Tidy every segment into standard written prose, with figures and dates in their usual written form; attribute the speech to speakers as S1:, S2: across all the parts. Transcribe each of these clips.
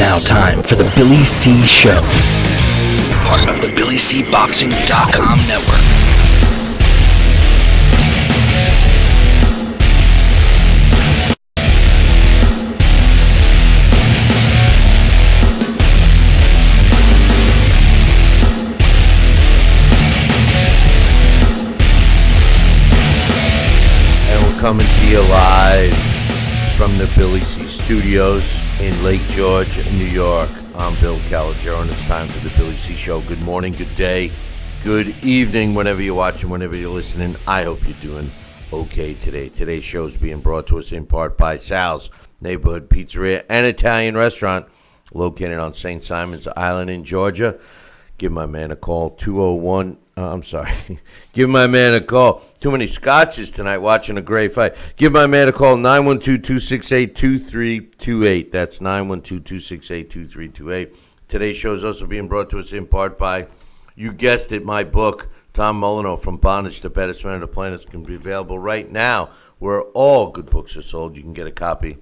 S1: now time for the Billy C. Show, part of the BillyCBoxing.com network.
S2: And we're coming to you live from the Billy C. Studios in Lake George, New York. I'm Bill Calogero, and it's time for the Billy C. Show. Good morning, good day, good evening, whenever you're watching, whenever you're listening. I hope you're doing okay today. Today's show is being brought to us in part by Sal's Neighborhood Pizzeria and Italian Restaurant, located on St. Simon's Island in Georgia. Give my man a call, Give my man a call. Too many scotches tonight watching a great fight. Give my man a call, 912-268-2328. That's 912-268-2328. Today's show is also being brought to us in part by, you guessed it, my book, Tom Molyneux, From Bondage to Baddest Man on the Planet, can be available right now where all good books are sold. You can get a copy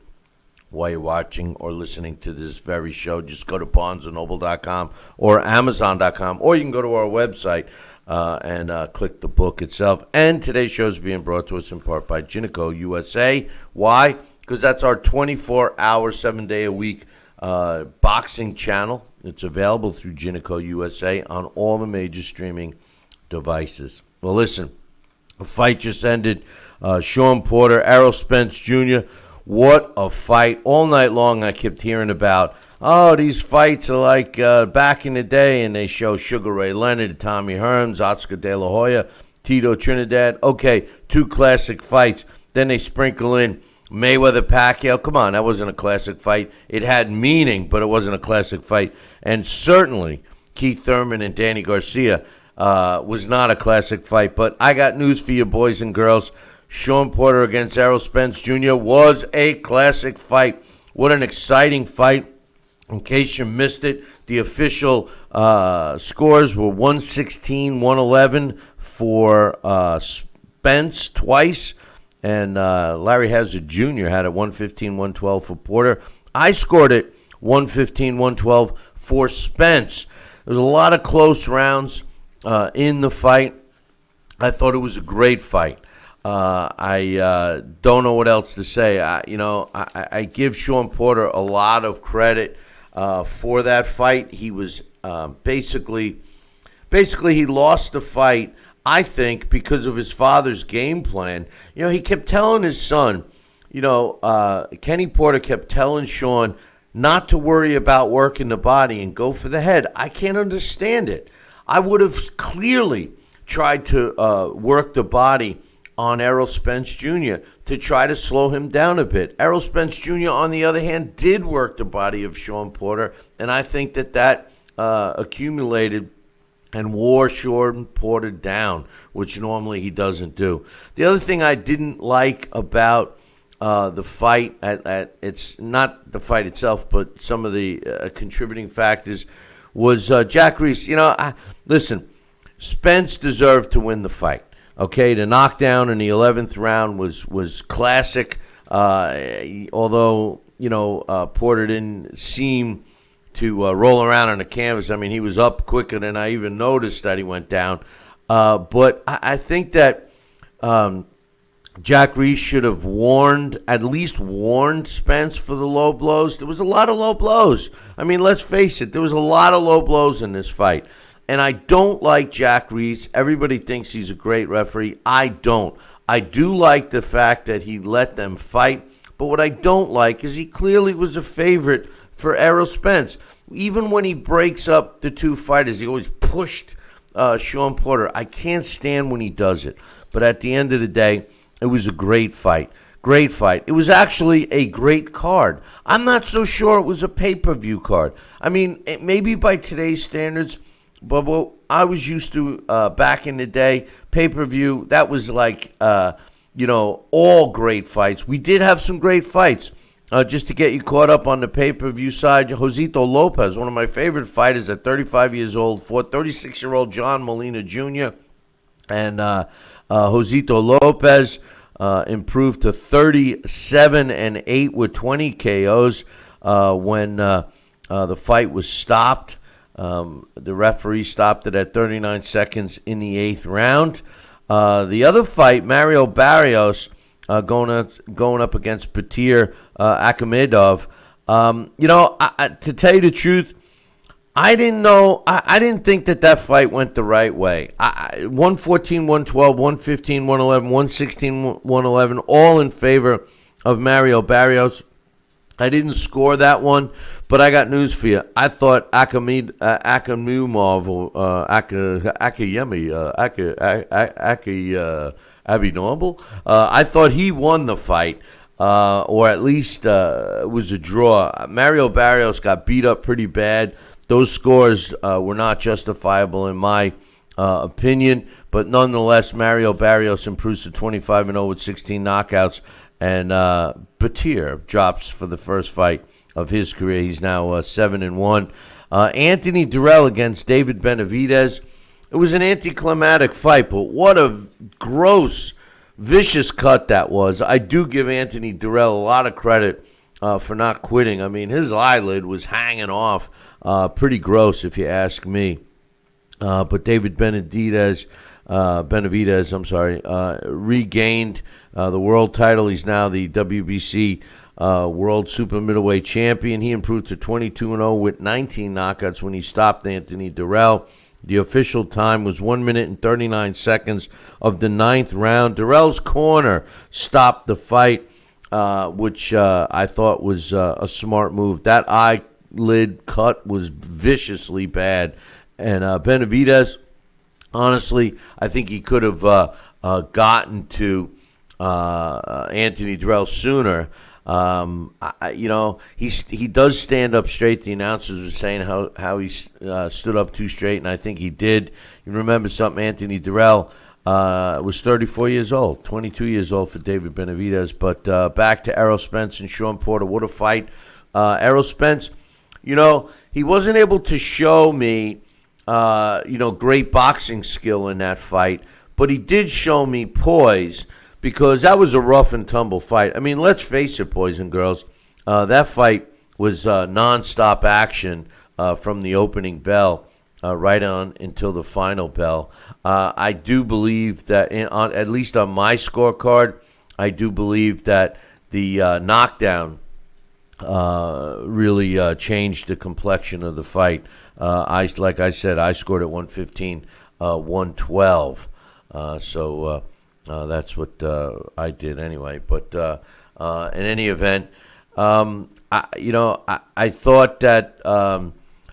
S2: while you're watching or listening to this very show. Just go to BarnesandNoble.com or Amazon.com, or you can go to our website and click the book itself. And today's show is being brought to us in part by Unico USA. Why? Because that's our 24-hour, 7-day-a-week boxing channel. It's available through Unico USA on all the major streaming devices. Well, listen, the fight just ended. Shawn Porter, Errol Spence Jr., what a fight. All night long I kept hearing about, these fights are like back in the day, and they show Sugar Ray Leonard, Tommy Hearns, Oscar De La Hoya, Tito Trinidad. Okay, two classic fights. Then they sprinkle in Mayweather-Pacquiao. Come on, that wasn't a classic fight. It had meaning, but it wasn't a classic fight. And certainly Keith Thurman and Danny Garcia was not a classic fight. But I got news for you, boys and girls. Shawn Porter against Errol Spence Jr. was a classic fight. What an exciting fight. In case you missed it, the official scores were 116-111 for Spence twice, and Larry Hazard Jr. had it 115-112 for Porter. I scored it 115-112 for Spence. There was a lot of close rounds in the fight. I thought it was a great fight. I don't know what else to say. I give Shawn Porter a lot of credit for that fight. He was basically he lost the fight, I think, because of his father's game plan. You know, he kept telling his son, Kenny Porter kept telling Shawn not to worry about working the body and go for the head. I can't understand it. I would have clearly tried to work the body on Errol Spence Jr. to try to slow him down a bit. Errol Spence Jr., on the other hand, did work the body of Shawn Porter, and I think that accumulated and wore Shawn Porter down, which normally he doesn't do. The other thing I didn't like about the fight, it's not the fight itself, but some of the contributing factors, was Jack Reese. Listen, Spence deserved to win the fight. Okay, the knockdown in the 11th round was classic, although, Porter didn't seem to roll around on the canvas. I mean, he was up quicker than I even noticed that he went down. But I think that Jack Reese should have at least warned Spence for the low blows. There was a lot of low blows. I mean, let's face it, there was a lot of low blows in this fight. And I don't like Jack Reese. Everybody thinks he's a great referee. I don't. I do like the fact that he let them fight. But what I don't like is he clearly was a favorite for Errol Spence. Even when he breaks up the two fighters, he always pushed Shawn Porter. I can't stand when he does it. But at the end of the day, it was a great fight. Great fight. It was actually a great card. I'm not so sure it was a pay-per-view card. I mean, maybe by today's standards, but what I was used to back in the day, pay-per-view, that was like, all great fights. We did have some great fights. Just to get you caught up on the pay-per-view side, Josito Lopez, one of my favorite fighters at 35 years old, fought 36-year-old John Molina Jr. And Josito Lopez improved to 37-8 with 20 KOs when The fight was stopped. The referee stopped it at 39 seconds in the 8th round. The other fight, Mario Barrios going up against Batir Akhmedov. To tell you the truth, I didn't know. I didn't think that fight went the right way. 114, 112, 115, 111, 116, 111, all in favor of Mario Barrios. I didn't score that one, but I got news for you. I thought Akimov Abhinoble. I thought he won the fight, or at least it was a draw. Mario Barrios got beat up pretty bad. Those scores were not justifiable in my opinion, but nonetheless, Mario Barrios improves to 25-0 with 16 knockouts, and Batir drops for the first fight of his career. He's now 7-1. Anthony Durrell against David Benavidez. It was an anticlimactic fight, but what a gross, vicious cut that was. I do give Anthony Durrell a lot of credit for not quitting. I mean, his eyelid was hanging off. Pretty gross, if you ask me. But David Benavidez, regained the world title. He's now the WBC World Super Middleweight Champion. He improved to 22-0 with 19 knockouts when he stopped Anthony Durrell. The official time was 1 minute and 39 seconds of the 9th round. Durrell's corner stopped the fight, which I thought was a smart move. That eyelid cut was viciously bad. And Benavidez, honestly, I think he could have gotten to Anthony Durrell sooner. He does stand up straight. The announcers were saying how he stood up too straight, and I think he did. You remember something, Anthony Durrell was 34 years old, 22 years old for David Benavidez. But back to Errol Spence and Shawn Porter. What a fight. Errol Spence, he wasn't able to show me, great boxing skill in that fight, but he did show me poise, because that was a rough and tumble fight. I mean, let's face it, boys and girls, that fight was nonstop action from the opening bell right on until the final bell. I do believe that, at least on my scorecard, I do believe that the knockdown really changed the complexion of the fight. Like I said, I scored at 115, 112. That's what I did anyway. But in any event, I thought that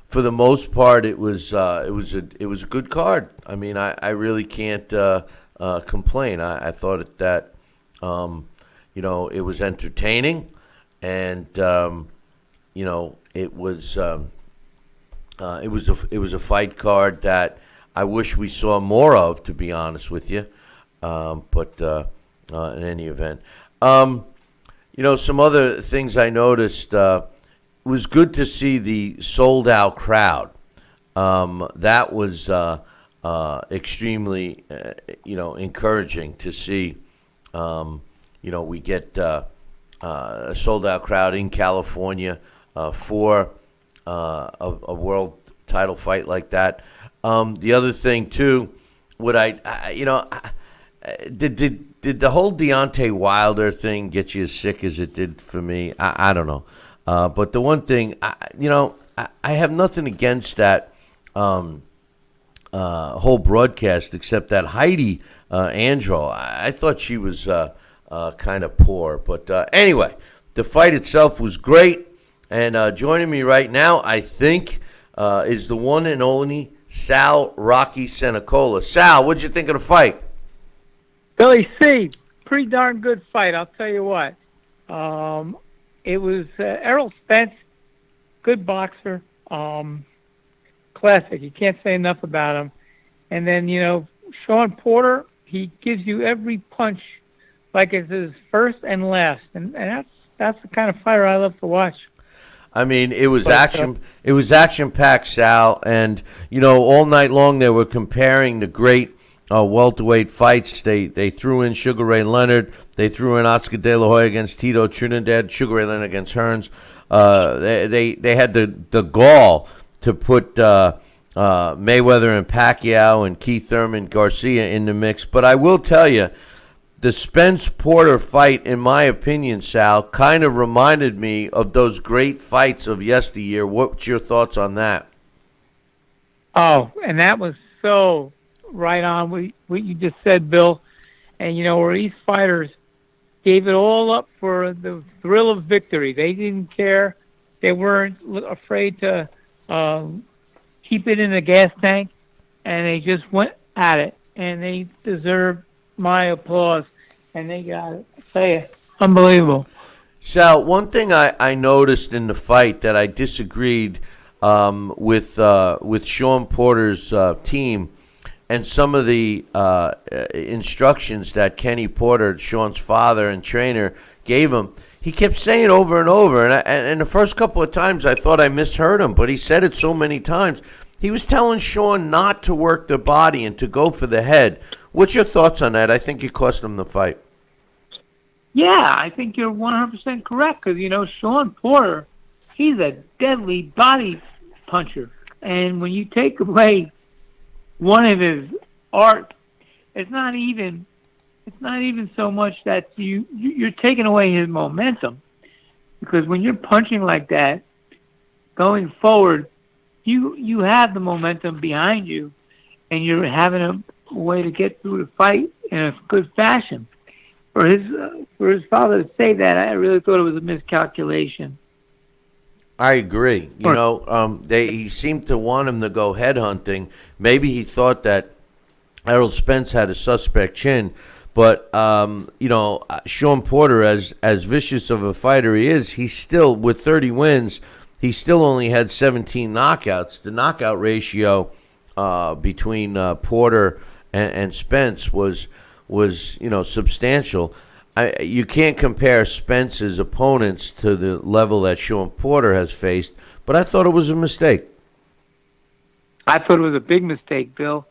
S2: for the most part it was a good card. I mean, I really can't complain. I thought that it was entertaining, and it was a fight card that I wish we saw more of, to be honest with you. But in any event, some other things I noticed. It was good to see the sold-out crowd. That was extremely, encouraging to see. We get a sold-out crowd in California for a world title fight like that. The other thing too, did the whole Deontay Wilder thing get you as sick as it did for me? I don't know. But the one thing, I have nothing against that whole broadcast, except that Heidi Andro. I thought she was kind of poor. But anyway, the fight itself was great. And joining me right now, I think, is the one and only Sal Rocky Senecola. Sal, what'd you think of the fight?
S3: Billy C., pretty darn good fight, I'll tell you what. It was Errol Spence, good boxer, classic. You can't say enough about him. And then, Shawn Porter, he gives you every punch like it's his first and last. And that's the kind of fighter I love to watch.
S2: I mean, it was action. It was action-packed, Sal, and all night long they were comparing the great welterweight fights. They threw in Sugar Ray Leonard. They threw in Oscar De La Hoya against Tito Trinidad. Sugar Ray Leonard against Hearns. They had the gall to put Mayweather and Pacquiao and Keith Thurman Garcia in the mix. But I will tell you, the Spence-Porter fight, in my opinion, Sal, kind of reminded me of those great fights of yesteryear. What's your thoughts on that?
S3: Oh, and that was so right on what you just said, Bill. And, where these fighters gave it all up for the thrill of victory. They didn't care. They weren't afraid to keep it in the gas tank, and they just went at it. And they deserved my applause, and they got it. I tell you, unbelievable.
S2: Sal, one thing I noticed in the fight that I disagreed with Sean Porter's team and some of the instructions that Kenny Porter, Sean's father and trainer, gave him. He kept saying over and over, and the first couple of times I thought I misheard him, but he said it so many times. He was telling Sean not to work the body and to go for the head. What's your thoughts on that? I think it cost him the fight.
S3: Yeah, I think you're 100% correct because, Sean Porter, he's a deadly body puncher. And when you take away one of his art, it's not even so much that you're taking away his momentum. Because when you're punching like that, going forward, you have the momentum behind you, and you're having a way to get through the fight in a good fashion. For his father to say that, I really thought it was a miscalculation.
S2: I agree. He seemed to want him to go headhunting. Maybe he thought that Errol Spence had a suspect chin, but Sean Porter, as vicious of a fighter he is, he's still, with 30 wins, he still only had 17 knockouts. The knockout ratio between Porter and Spence was substantial. You can't compare Spence's opponents to the level that Sean Porter has faced, but I thought it was a mistake.
S3: I thought it was a big mistake, Bill,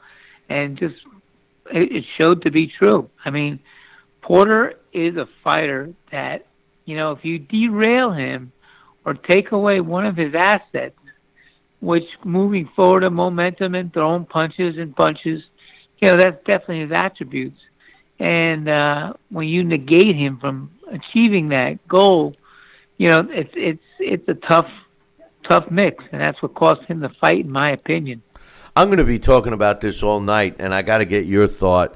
S3: and just it showed to be true. I mean, Porter is a fighter that, if you derail him or take away one of his assets, which moving forward a momentum and throwing punches and bunches, that's definitely his attributes. And when you negate him from achieving that goal, it's a tough mix, and that's what cost him the fight, in my opinion.
S2: I'm going to be talking about this all night, and I got to get your thought.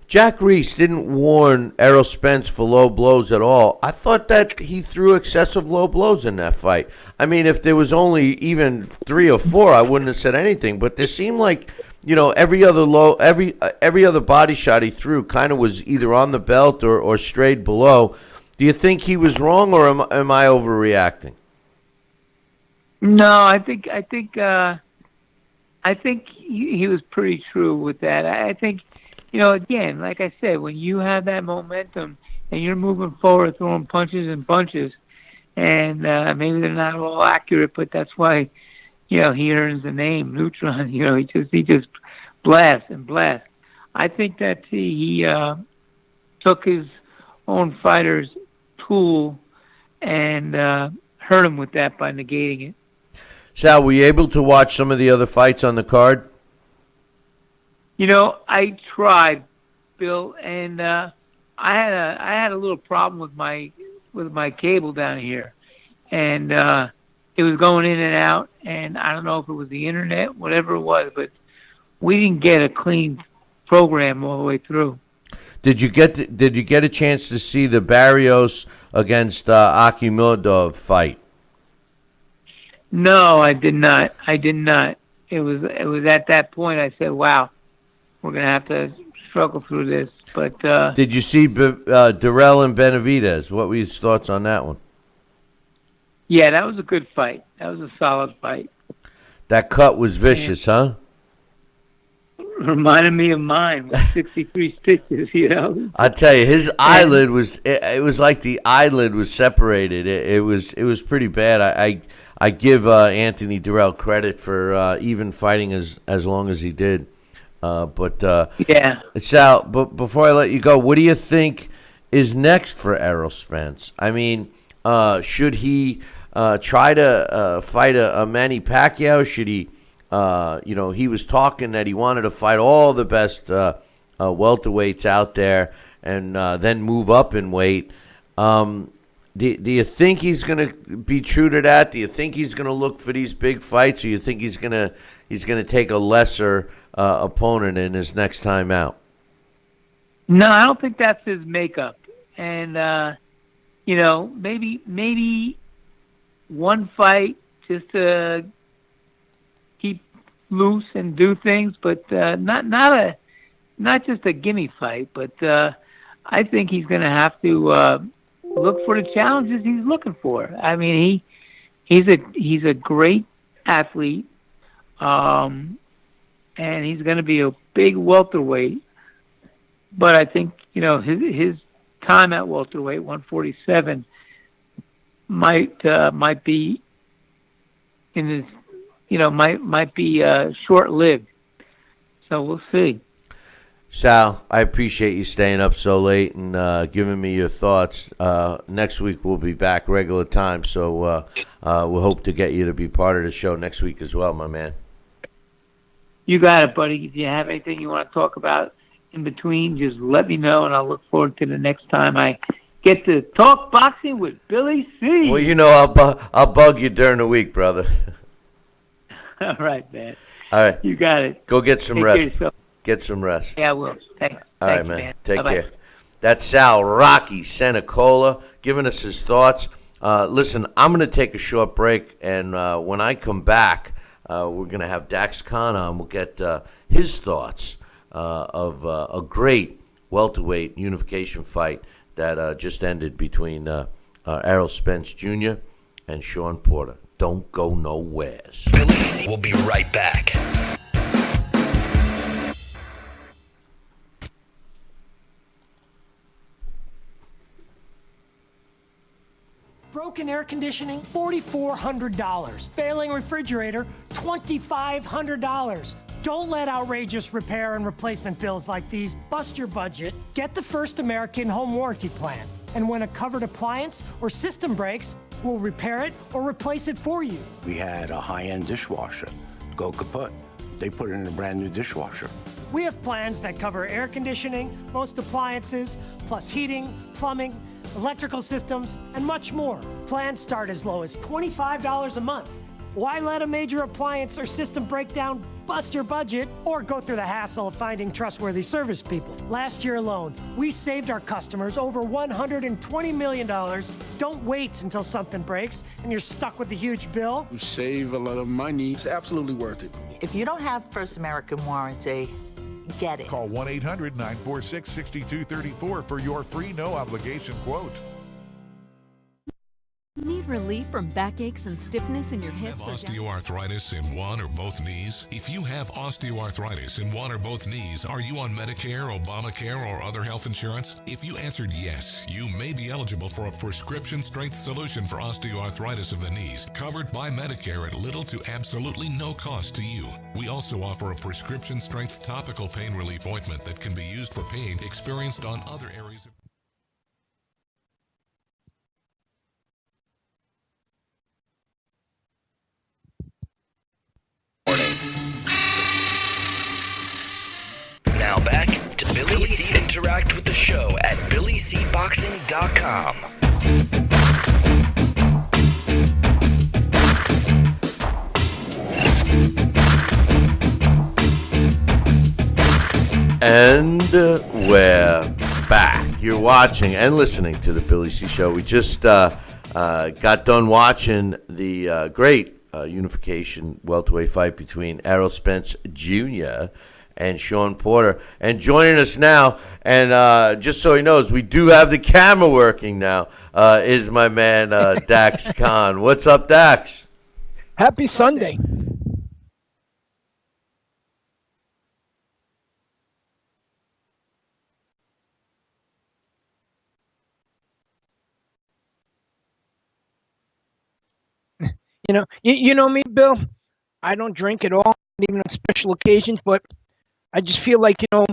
S2: Jack Reese didn't warn Errol Spence for low blows at all. I thought that he threw excessive low blows in that fight. I mean, if there was only even 3 or 4, I wouldn't have said anything. But there seemed like, every other body shot he threw kind of was either on the belt or strayed below. Do you think he was wrong, or am I overreacting?
S3: No, I think he was pretty true with that. I think, again, like I said, when you have that momentum and you're moving forward, throwing punches and bunches, and maybe they're not all accurate, but that's why, he earns the name Neutron. He just blasts and blasts. I think that he took his own fighter's tool and hurt him with that by negating it.
S2: Sal, were you able to watch some of the other fights on the card?
S3: I tried, Bill, and I had a little problem with my cable down here, and it was going in and out, and I don't know if it was the internet, whatever it was, but we didn't get a clean program all the way through.
S2: Did you get a chance to see the Barrios against Akhmadov fight?
S3: No, I did not. It was at that point I said, "Wow, we're gonna have to struggle through this." But
S2: did you see Durrell and Benavidez? What were your thoughts on that one?
S3: Yeah, that was a good fight. That was a solid fight.
S2: That cut was vicious, huh?
S3: Reminded me of mine with 63 stitches,
S2: I tell you, his eyelid was, it was like the eyelid was separated. It was pretty bad. I give Anthony Durrell credit for even fighting as long as he did.
S3: Yeah.
S2: Sal, but before I let you go, what do you think is next for Errol Spence? I mean, should he try to fight a Manny Pacquiao? Should he, he was talking that he wanted to fight all the best welterweights out there and then move up in weight. Do you think he's going to be true to that? Do you think he's going to look for these big fights, or you think he's going to take a lesser opponent in his next time out?
S3: No, I don't think that's his makeup. And maybe one fight just to keep loose and do things, but not just a gimme fight. But I think he's going to have to look for the challenges he's looking for. I mean, he's a great athlete, and he's going to be a big welterweight. But I think his time at welterweight, 147, might be in his might be short-lived. So we'll see.
S2: Sal, I appreciate you staying up so late and giving me your thoughts. Next week we'll be back regular time, so we'll hope to get you to be part of the show next week as well, my man.
S3: You got it, buddy. If you have anything you want to talk about in between, just let me know, and I'll look forward to the next time I get to talk boxing with Billy C.
S2: Well, I'll bug you during the week, brother.
S3: All right, man.
S2: All right.
S3: You got it.
S2: Go get some rest. Get some rest.
S3: Yeah, I will. Thanks.
S2: All right, man. Take
S3: Bye-bye.
S2: care. That's Sal Rocky Senecola giving us his thoughts. Listen, I'm going to take a short break, and when I come back, we're going to have Dax Khan on. We'll get his thoughts of a great welterweight unification fight that just ended between Errol Spence Jr. and Shawn Porter. Don't go nowhere.
S1: Billy C will be right back.
S4: Broken air conditioning, $4,400. Failing refrigerator, $2,500. Don't let outrageous repair and replacement bills like these bust your budget. Get the First American Home Warranty Plan. And when a covered appliance or system breaks, we'll repair it or replace it for you.
S5: We had a high-end dishwasher go kaput. They put it in a brand new dishwasher.
S4: We have plans that cover air conditioning, most appliances, plus heating, plumbing, electrical systems, and much more. Plans start as low as $25 a month. Why let a major appliance or system breakdown bust your budget or go through the hassle of finding trustworthy service people? Last year alone, we saved our customers over $120 million. Don't wait until something breaks and you're stuck with a huge bill.
S6: You save a lot of money. It's absolutely worth it.
S7: If you don't have First American Warranty, get it.
S8: Call 1-800-946-6234 for your free no-obligation quote.
S9: Need relief from backaches and stiffness in your hips?
S10: Have osteoarthritis in one or both knees? If you have osteoarthritis in one or both knees, are you on Medicare, Obamacare, or other health insurance? If you answered yes, you may be eligible for a prescription strength solution for osteoarthritis of the knees, covered by Medicare at little to absolutely no cost to you. We also offer a prescription strength topical pain relief ointment that can be used for pain experienced on other areas of
S1: Now back to Billy C. Interact with the show at BillyCBoxing.com.
S2: And we're back. You're watching and listening to the Billy C. Show. We just got done watching the great unification welterweight fight between Errol Spence Jr. and Shawn Porter. And joining us now, and just so he knows, we do have the camera working now, is my man Dax Khan. What's up, Dax?
S11: Happy Sunday. You know me, Bill. I don't drink at all, even on special occasions. But I just feel like, one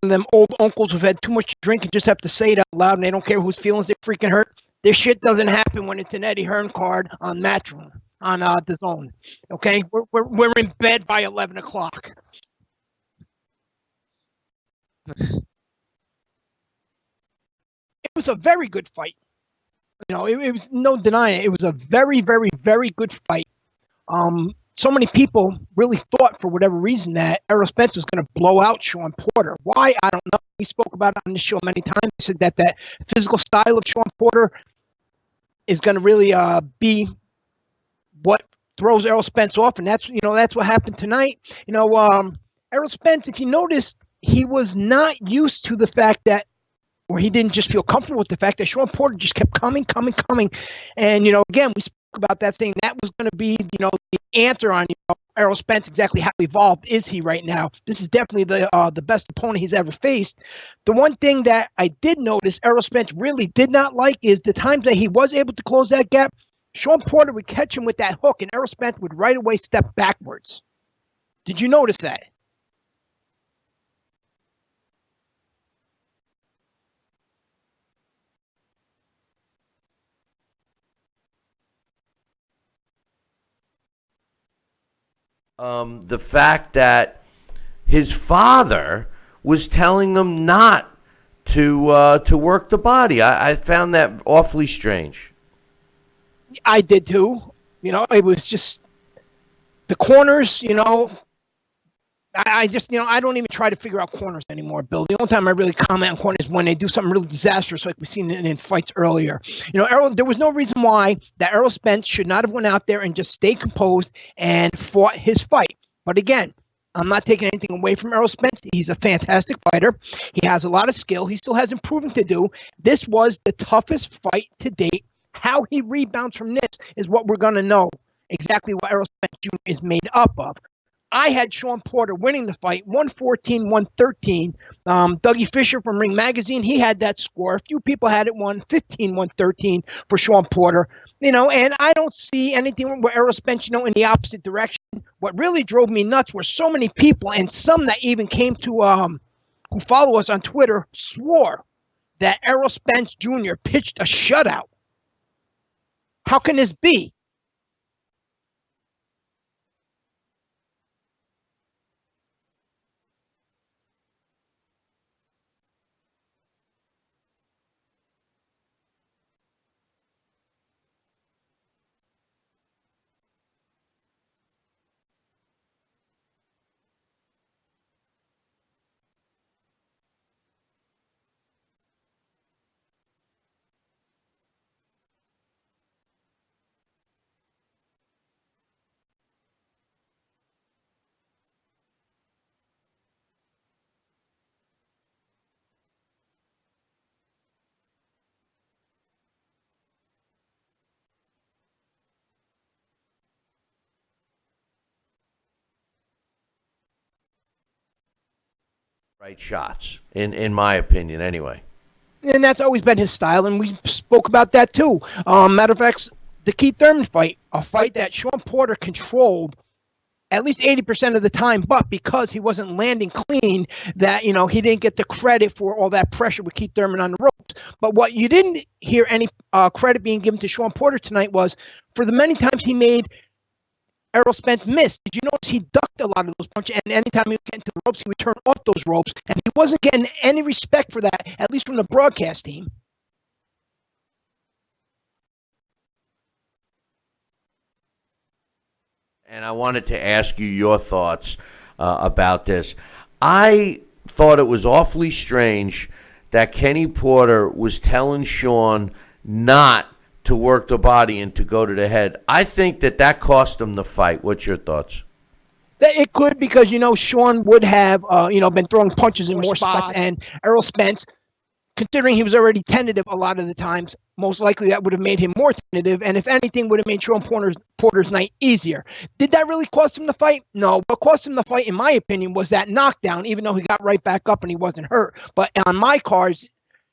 S11: of them old uncles who've had too much to drink and just have to say it out loud and they don't care whose feelings they freaking hurt. This shit doesn't happen when it's an Eddie Hearn card on Matchroom, on the Zone. Okay? We're in bed by 11 o'clock. It was a very good fight. It was no denying it. It was a very, very, very good fight. So many people really thought, for whatever reason, that Errol Spence was going to blow out Shawn Porter. Why? I don't know. We spoke about it on the show many times. We said that physical style of Shawn Porter is going to really be what throws Errol Spence off, and that's what happened tonight. Errol Spence, if you noticed, he was not used to the fact that, or he didn't just feel comfortable with the fact that Shawn Porter just kept coming. And, again, we spoke about that, saying that was going to be, the answer on Errol Spence, exactly how evolved is he right now. This is definitely the best opponent he's ever faced. The one thing that I did notice Errol Spence really did not like is the times that he was able to close that gap, Shawn Porter would catch him with that hook, and Errol Spence would right away step backwards. Did you notice that?
S2: The fact that his father was telling him not to work the body. I found that awfully strange.
S11: I did too. It was just the corners, I just, I don't even try to figure out corners anymore, Bill. The only time I really comment on corners is when they do something really disastrous, like we've seen in fights earlier. There was no reason why that Errol Spence should not have went out there and just stayed composed and fought his fight. But again, I'm not taking anything away from Errol Spence. He's a fantastic fighter. He has a lot of skill. He still has improving to do. This was the toughest fight to date. How he rebounds from this is what we're going to know exactly what Errol Spence Jr. is made up of. I had Shawn Porter winning the fight, 114-113. Dougie Fisher from Ring Magazine, he had that score. A few people had it 115-113 for Shawn Porter. And I don't see anything with Errol Spence, in the opposite direction. What really drove me nuts were so many people, and some that even came to who follow us on Twitter, swore that Errol Spence Jr. pitched a shutout. How can this be?
S2: Right shots, in my opinion, anyway.
S11: And that's always been his style, and we spoke about that too. Matter of fact, the Keith Thurman fight, a fight that Shawn Porter controlled at least 80% of the time, but because he wasn't landing clean, that, he didn't get the credit for all that pressure with Keith Thurman on the ropes. But what you didn't hear any credit being given to Shawn Porter tonight was for the many times he made Errol Spence miss. Did you notice he ducked a lot of those punches, and anytime he would get into the ropes, he would turn off those ropes, and he wasn't getting any respect for that, at least from the broadcast team.
S2: And I wanted to ask you your thoughts about this. I thought it was awfully strange that Kenny Porter was telling Shawn not to work the body and to go to the head. I think that cost him the fight. What's your thoughts?
S11: It could, because, Shawn would have, been throwing punches in more spots, and Errol Spence, considering he was already tentative a lot of the times, most likely that would have made him more tentative, and if anything, would have made Shawn Porter's night easier. Did that really cost him the fight? No. What cost him the fight, in my opinion, was that knockdown, even though he got right back up and he wasn't hurt. But on my cards,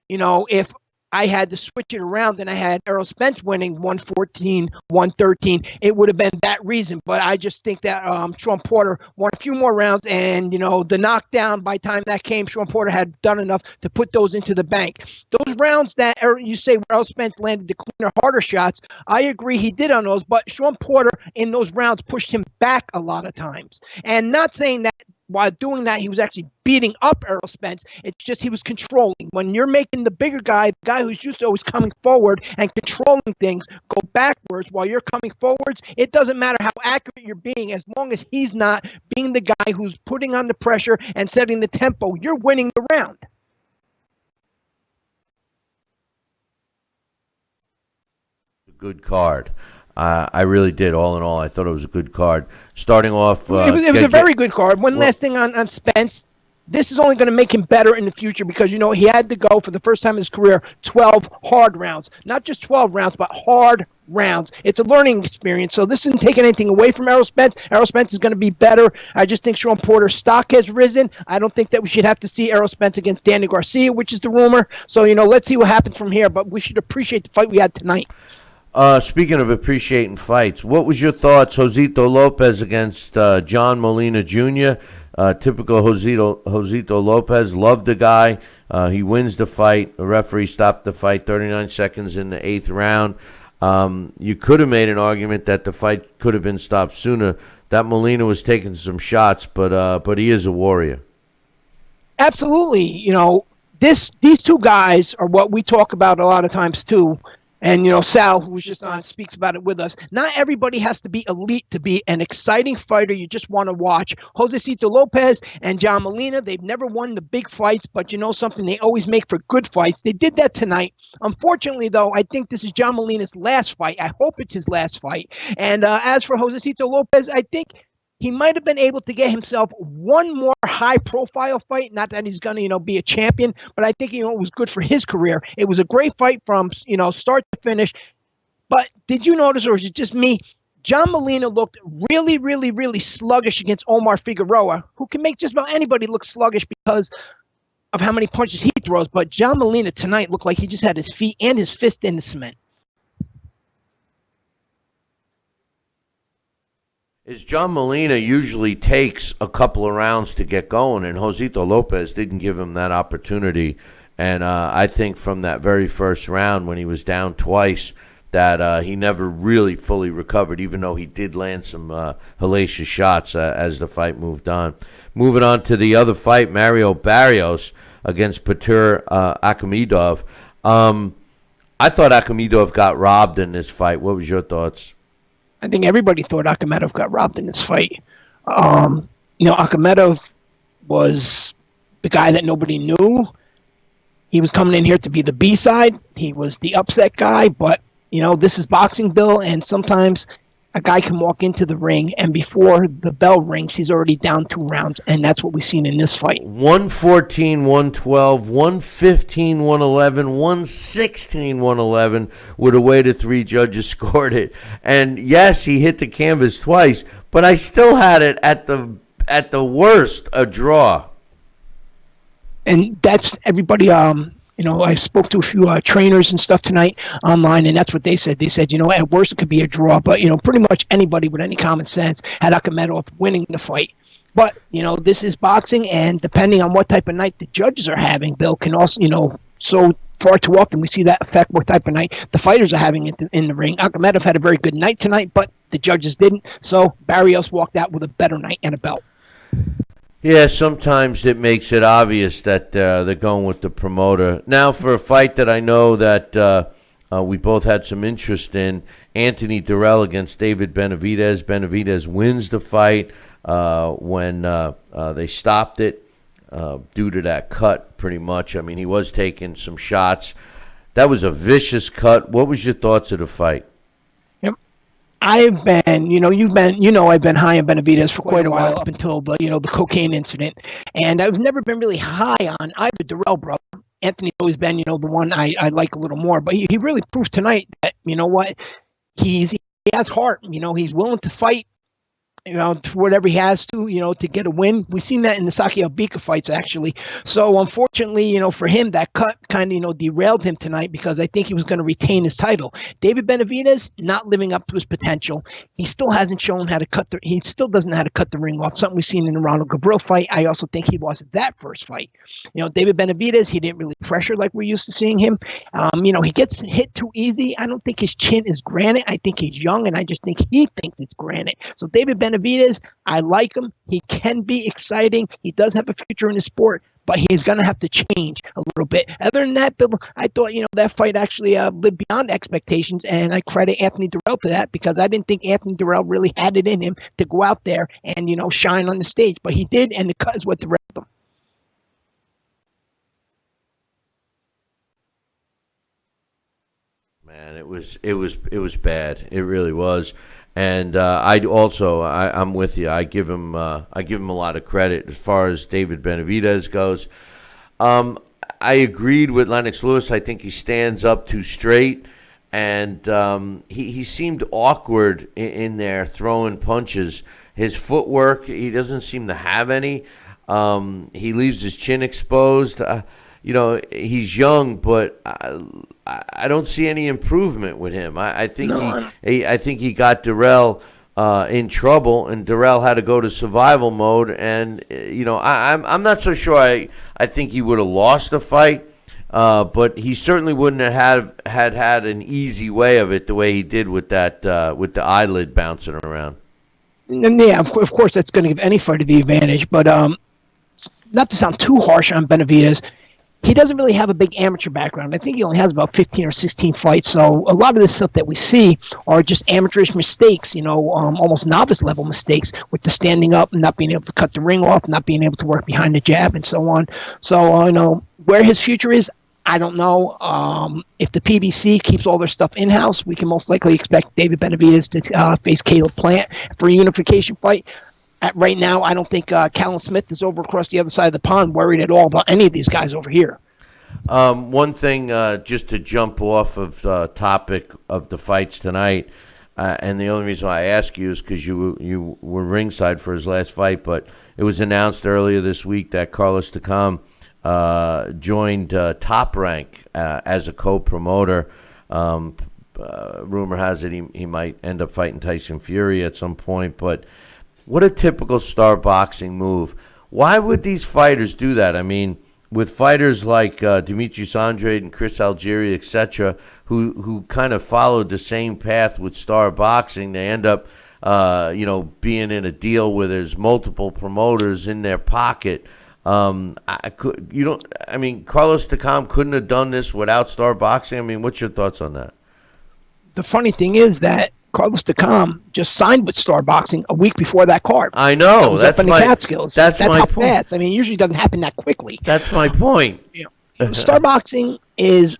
S11: if I had to switch it around and I had Errol Spence winning 114, 113, it would have been that reason. But I just think that Sean Porter won a few more rounds, and, the knockdown, by the time that came, Sean Porter had done enough to put those into the bank. Those rounds that you say Errol Spence landed the cleaner, harder shots, I agree he did on those, but Sean Porter in those rounds pushed him back a lot of times. And not saying that while doing that, he was actually beating up Errol Spence. It's just he was controlling. When you're making the bigger guy, the guy who's used to always coming forward and controlling things, go backwards while you're coming forwards, it doesn't matter how accurate you're being. As long as he's not being the guy who's putting on the pressure and setting the tempo, you're winning the round.
S2: Good card. I really did. All in all, I thought it was a good card. Starting off,
S11: it was a very good card. One last thing on Spence. This is only going to make him better in the future because, he had to go for the first time in his career 12 hard rounds. Not just 12 rounds, but hard rounds. It's a learning experience. So this isn't taking anything away from Errol Spence. Errol Spence is going to be better. I just think Sean Porter's stock has risen. I don't think that we should have to see Errol Spence against Danny Garcia, which is the rumor. So, let's see what happens from here. But we should appreciate the fight we had tonight.
S2: Speaking of appreciating fights, what was your thoughts, Josito Lopez against John Molina Jr.? Typical Josito Lopez, loved the guy. He wins the fight. The referee stopped the fight 39 seconds in the 8th round. You could have made an argument that the fight could have been stopped sooner. That Molina was taking some shots, but he is a warrior.
S11: Absolutely. These two guys are what we talk about a lot of times too. And, Sal, who was just on, speaks about it with us. Not everybody has to be elite to be an exciting fighter you just want to watch. Josecito Lopez and John Molina, they've never won the big fights, but something, they always make for good fights. They did that tonight. Unfortunately, though, I think this is John Molina's last fight. I hope it's his last fight. And as for Josecito Lopez, I think he might have been able to get himself one more high-profile fight. Not that he's going to, be a champion, but I think, it was good for his career. It was a great fight from, start to finish. But did you notice, or is it just me, John Molina looked really, really, really sluggish against Omar Figueroa, who can make just about anybody look sluggish because of how many punches he throws. But John Molina tonight looked like he just had his feet and his fist in the cement.
S2: Is John Molina usually takes a couple of rounds to get going, and Josito Lopez didn't give him that opportunity. And I think from that very first round when he was down twice that he never really fully recovered, even though he did land some hellacious shots as the fight moved on. Moving on to the other fight, Mario Barrios against Peter Akhmedov. I thought Akhmedov got robbed in this fight. What was your thoughts?
S11: I think everybody thought Akhmedov got robbed in this fight. Akhmedov was the guy that nobody knew. He was coming in here to be the B-side. He was the upset guy, but, this is boxing, Bill, and sometimes a guy can walk into the ring, and before the bell rings, he's already down 2 rounds, and that's what we've seen in this fight.
S2: 114, 112, 115, 111, 116, 111 with a way to 3 judges scored it. And yes, he hit the canvas twice, but I still had it at the worst a draw.
S11: And that's everybody. I spoke to a few trainers and stuff tonight online, and that's what they said. They said, at worst it could be a draw, but, pretty much anybody with any common sense had Akhmedov winning the fight. But, this is boxing, and depending on what type of night the judges are having, Bill, can also, so far too often we see that affect what type of night the fighters are having in the ring. Akhmedov had a very good night tonight, but the judges didn't, so Barrios walked out with a better night and a belt.
S2: Yeah, sometimes it makes it obvious that they're going with the promoter. Now, for a fight that I know that we both had some interest in, Anthony Durrell against David Benavidez. Benavidez wins the fight when they stopped it due to that cut, pretty much. I mean, he was taking some shots. That was a vicious cut. What was your thoughts of the fight?
S11: I've been, I've been high on Benavidez for quite a while up until the cocaine incident, and I've never been really high on either Durrell brother. Anthony's always been, the one I like a little more, but he really proved tonight that, he has heart. He's willing to fight, whatever he has to get a win. We've seen that in the Saki Albika fights, actually. So, unfortunately, for him, that cut kind of, derailed him tonight because I think he was going to retain his title. David Benavidez, not living up to his potential. He still hasn't shown how to he still doesn't know how to cut the ring off, something we've seen in the Ronald Gabriel fight. I also think he lost that first fight. David Benavidez, he didn't really pressure like we're used to seeing him. He gets hit too easy. I don't think his chin is granite. I think he's young, and I just think he thinks it's granite. So David Benavidez, I like him. He can be exciting. He does have a future in the sport, but he's going to have to change a little bit. Other than that, Bill, I thought, that fight actually lived beyond expectations, and I credit Anthony Durrell for that because I didn't think Anthony Durrell really had it in him to go out there and, shine on the stage. But he did, and the cut is what derailed him.
S2: Man, it was bad. It really was. And I'm with you. I give him a lot of credit as far as David Benavidez goes. I agreed with Lennox Lewis. I think he stands up too straight, and he seemed awkward in there throwing punches. His footwork, he doesn't seem to have any. He leaves his chin exposed. He's young, but I don't see any improvement with him. I think he got Durrell in trouble, and Durrell had to go to survival mode. And I'm not so sure. I think he would have lost the fight, but he certainly wouldn't have had an easy way of it the way he did with that with the eyelid bouncing around.
S11: And yeah, of course, that's going to give any fighter the advantage. But not to sound too harsh on Benavidez, he doesn't really have a big amateur background. I think he only has about 15 or 16 fights. So a lot of the stuff that we see are just amateurish mistakes, almost novice level mistakes with the standing up and not being able to cut the ring off, not being able to work behind the jab and so on. So, where his future is, I don't know. If the PBC keeps all their stuff in-house, we can most likely expect David Benavidez to face Caleb Plant for a unification fight. Right now, I don't think Callum Smith is over across the other side of the pond worried at all about any of these guys over here.
S2: One thing, just to jump off of topic of the fights tonight, and the only reason why I ask you is because you were ringside for his last fight, but it was announced earlier this week that Carlos Takam joined Top Rank as a co-promoter. Rumor has it he might end up fighting Tyson Fury at some point, but what a typical star boxing move. Why would these fighters do that? I mean, with fighters like Demetrius Andrade and Chris Algieri, etc., who kind of followed the same path with star boxing, they end up, being in a deal where there's multiple promoters in their pocket. Carlos Takam couldn't have done this without star boxing. I mean, what's your thoughts on that?
S11: The funny thing is that Carlos Takam just signed with Star Boxing a week before that card.
S2: I know. That's my
S11: Catskills. That's my point. Fast. I mean, it usually doesn't happen that quickly.
S2: That's my point.
S11: Star Boxing is,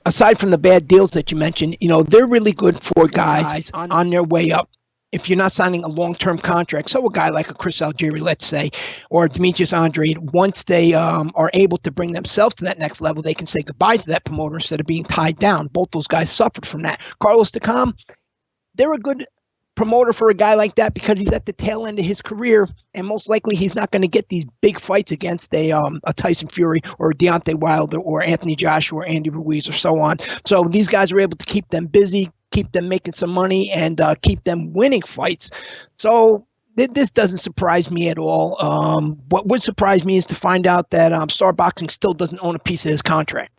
S11: aside from the bad deals that you mentioned, they're really good for guys on their way up. If you're not signing a long-term contract, so a guy like a Chris Algieri, let's say, or Demetrius Andrade, once they are able to bring themselves to that next level, they can say goodbye to that promoter instead of being tied down. Both those guys suffered from that. Carlos Takam, they're a good promoter for a guy like that because he's at the tail end of his career, and most likely he's not going to get these big fights against a Tyson Fury or Deontay Wilder or Anthony Joshua or Andy Ruiz or so on. So these guys are able to keep them busy, keep them making some money, and keep them winning fights. So this doesn't surprise me at all. What would surprise me is to find out that Star Boxing still doesn't own a piece of his contract.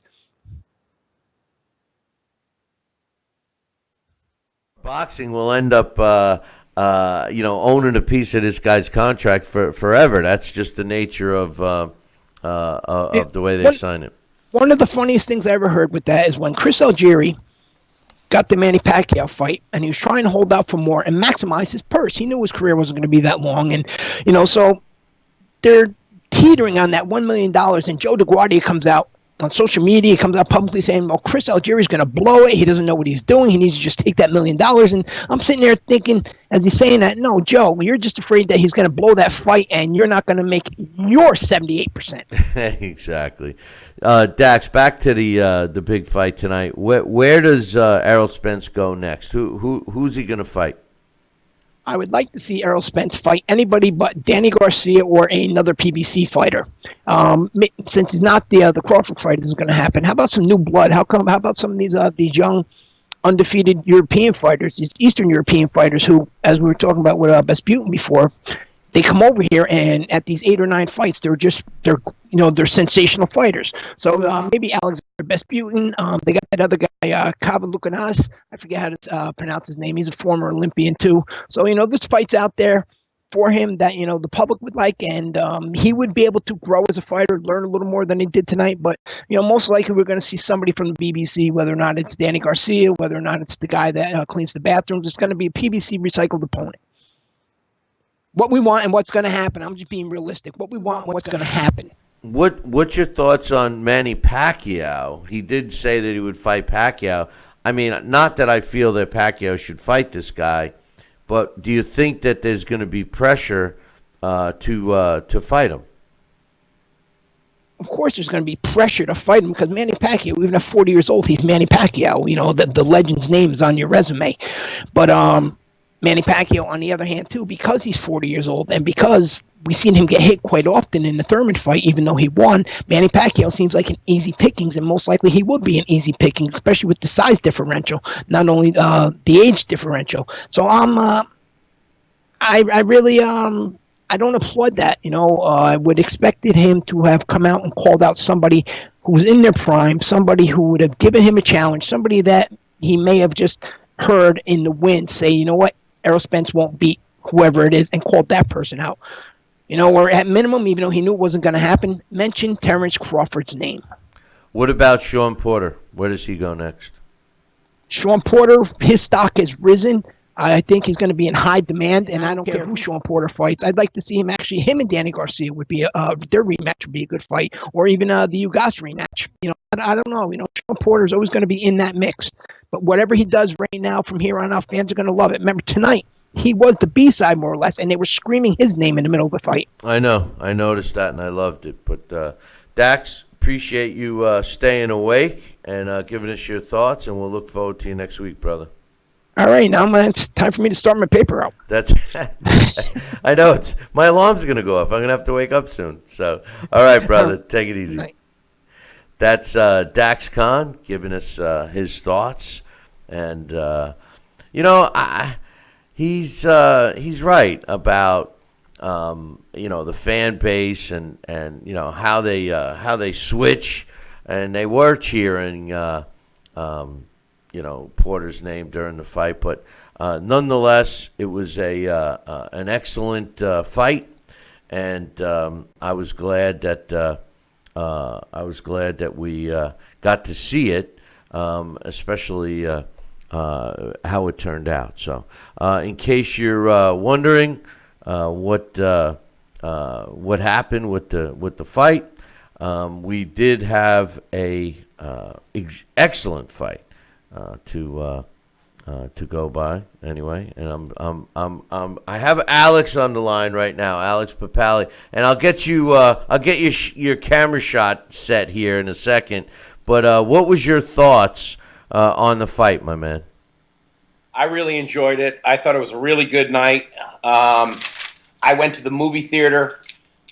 S2: Boxing will end up, owning a piece of this guy's contract forever. That's just the nature of the way they sign it.
S11: One of the funniest things I ever heard with that is when Chris Algieri got the Manny Pacquiao fight, and he was trying to hold out for more and maximize his purse. He knew his career wasn't going to be that long, and so they're teetering on that $1 million. And Joe DeGuardia comes out on social media, comes out publicly saying, well, Chris Algieri's going to blow it. He doesn't know what he's doing. He needs to just take that $1 million. And I'm sitting there thinking, as he's saying that, no, Joe, you're just afraid that he's going to blow that fight and you're not going to make your 78%.
S2: Exactly. Dax, back to the big fight tonight. Where does Errol Spence go next? Who's he going to fight?
S11: I would like to see Errol Spence fight anybody but Danny Garcia or another PBC fighter. Since he's not the Crawford fight isn't going to happen, how about some new blood? How about some of these young undefeated European fighters, these Eastern European fighters who, as we were talking about with Vesputin before, they come over here and at these 8 or 9 fights, they're sensational fighters. So maybe Alexander Vesputin. They got that other guy, Kava Lukanas. I forget how to pronounce his name. He's a former Olympian too. So this fight's out there for him that the public would like, and he would be able to grow as a fighter, learn a little more than he did tonight. But most likely we're going to see somebody from the BBC, whether or not it's Danny Garcia, whether or not it's the guy that cleans the bathrooms. It's going to be a PBC recycled opponent. What we want and what's going to happen. I'm just being realistic. What we want and what's going to happen.
S2: What's your thoughts on Manny Pacquiao? He did say that he would fight Pacquiao. I mean, not that I feel that Pacquiao should fight this guy, but do you think that there's going to be pressure to fight him?
S11: Of course there's going to be pressure to fight him because Manny Pacquiao, even at 40 years old, he's Manny Pacquiao. The legend's name is on your resume. But Manny Pacquiao, on the other hand, too, because he's 40 years old and because we've seen him get hit quite often in the Thurman fight, even though he won, Manny Pacquiao seems like an easy pickings, and most likely he would be an easy pickings, especially with the size differential, not only the age differential. So I really I don't applaud that. I would expected him to have come out and called out somebody who was in their prime, somebody who would have given him a challenge, somebody that he may have just heard in the wind say, you know what, Errol Spence won't beat whoever it is, and called that person out. Or at minimum, even though he knew it wasn't going to happen, mention Terrence Crawford's name.
S2: What about Shawn Porter? Where does he go next?
S11: Shawn Porter, his stock has risen. I think he's going to be in high demand, and I don't care who Shawn Porter fights. I'd like to see him and Danny Garcia would be their rematch would be a good fight, or even the Ugas rematch. I don't know. Shawn Porter's always going to be in that mix. But whatever he does right now from here on out, fans are going to love it. Remember, tonight, he was the B-side, more or less, and they were screaming his name in the middle of the fight.
S2: I know. I noticed that, and I loved it. But, Dax, appreciate you staying awake and giving us your thoughts, and we'll look forward to you next week, brother.
S11: All right, now it's time for me to start my paper out.
S2: That's I know. My alarm's going to go off. I'm going to have to wake up soon. So, all right, brother, take it easy. That's Dax Khan giving us his thoughts. And, he's right about, the fan base and how they switch. And they were cheering, Porter's name during the fight. But nonetheless, it was an excellent fight. And I was glad that we got to see it, especially how it turned out. So, in case you're wondering what happened with the fight, we did have a excellent fight to go by anyway. And I have Alex on the line right now, Alex Papali, and I'll get your camera shot set here in a second. But what was your thoughts on the fight, my man?
S12: I really enjoyed it. I thought it was a really good night. I went to the movie theater,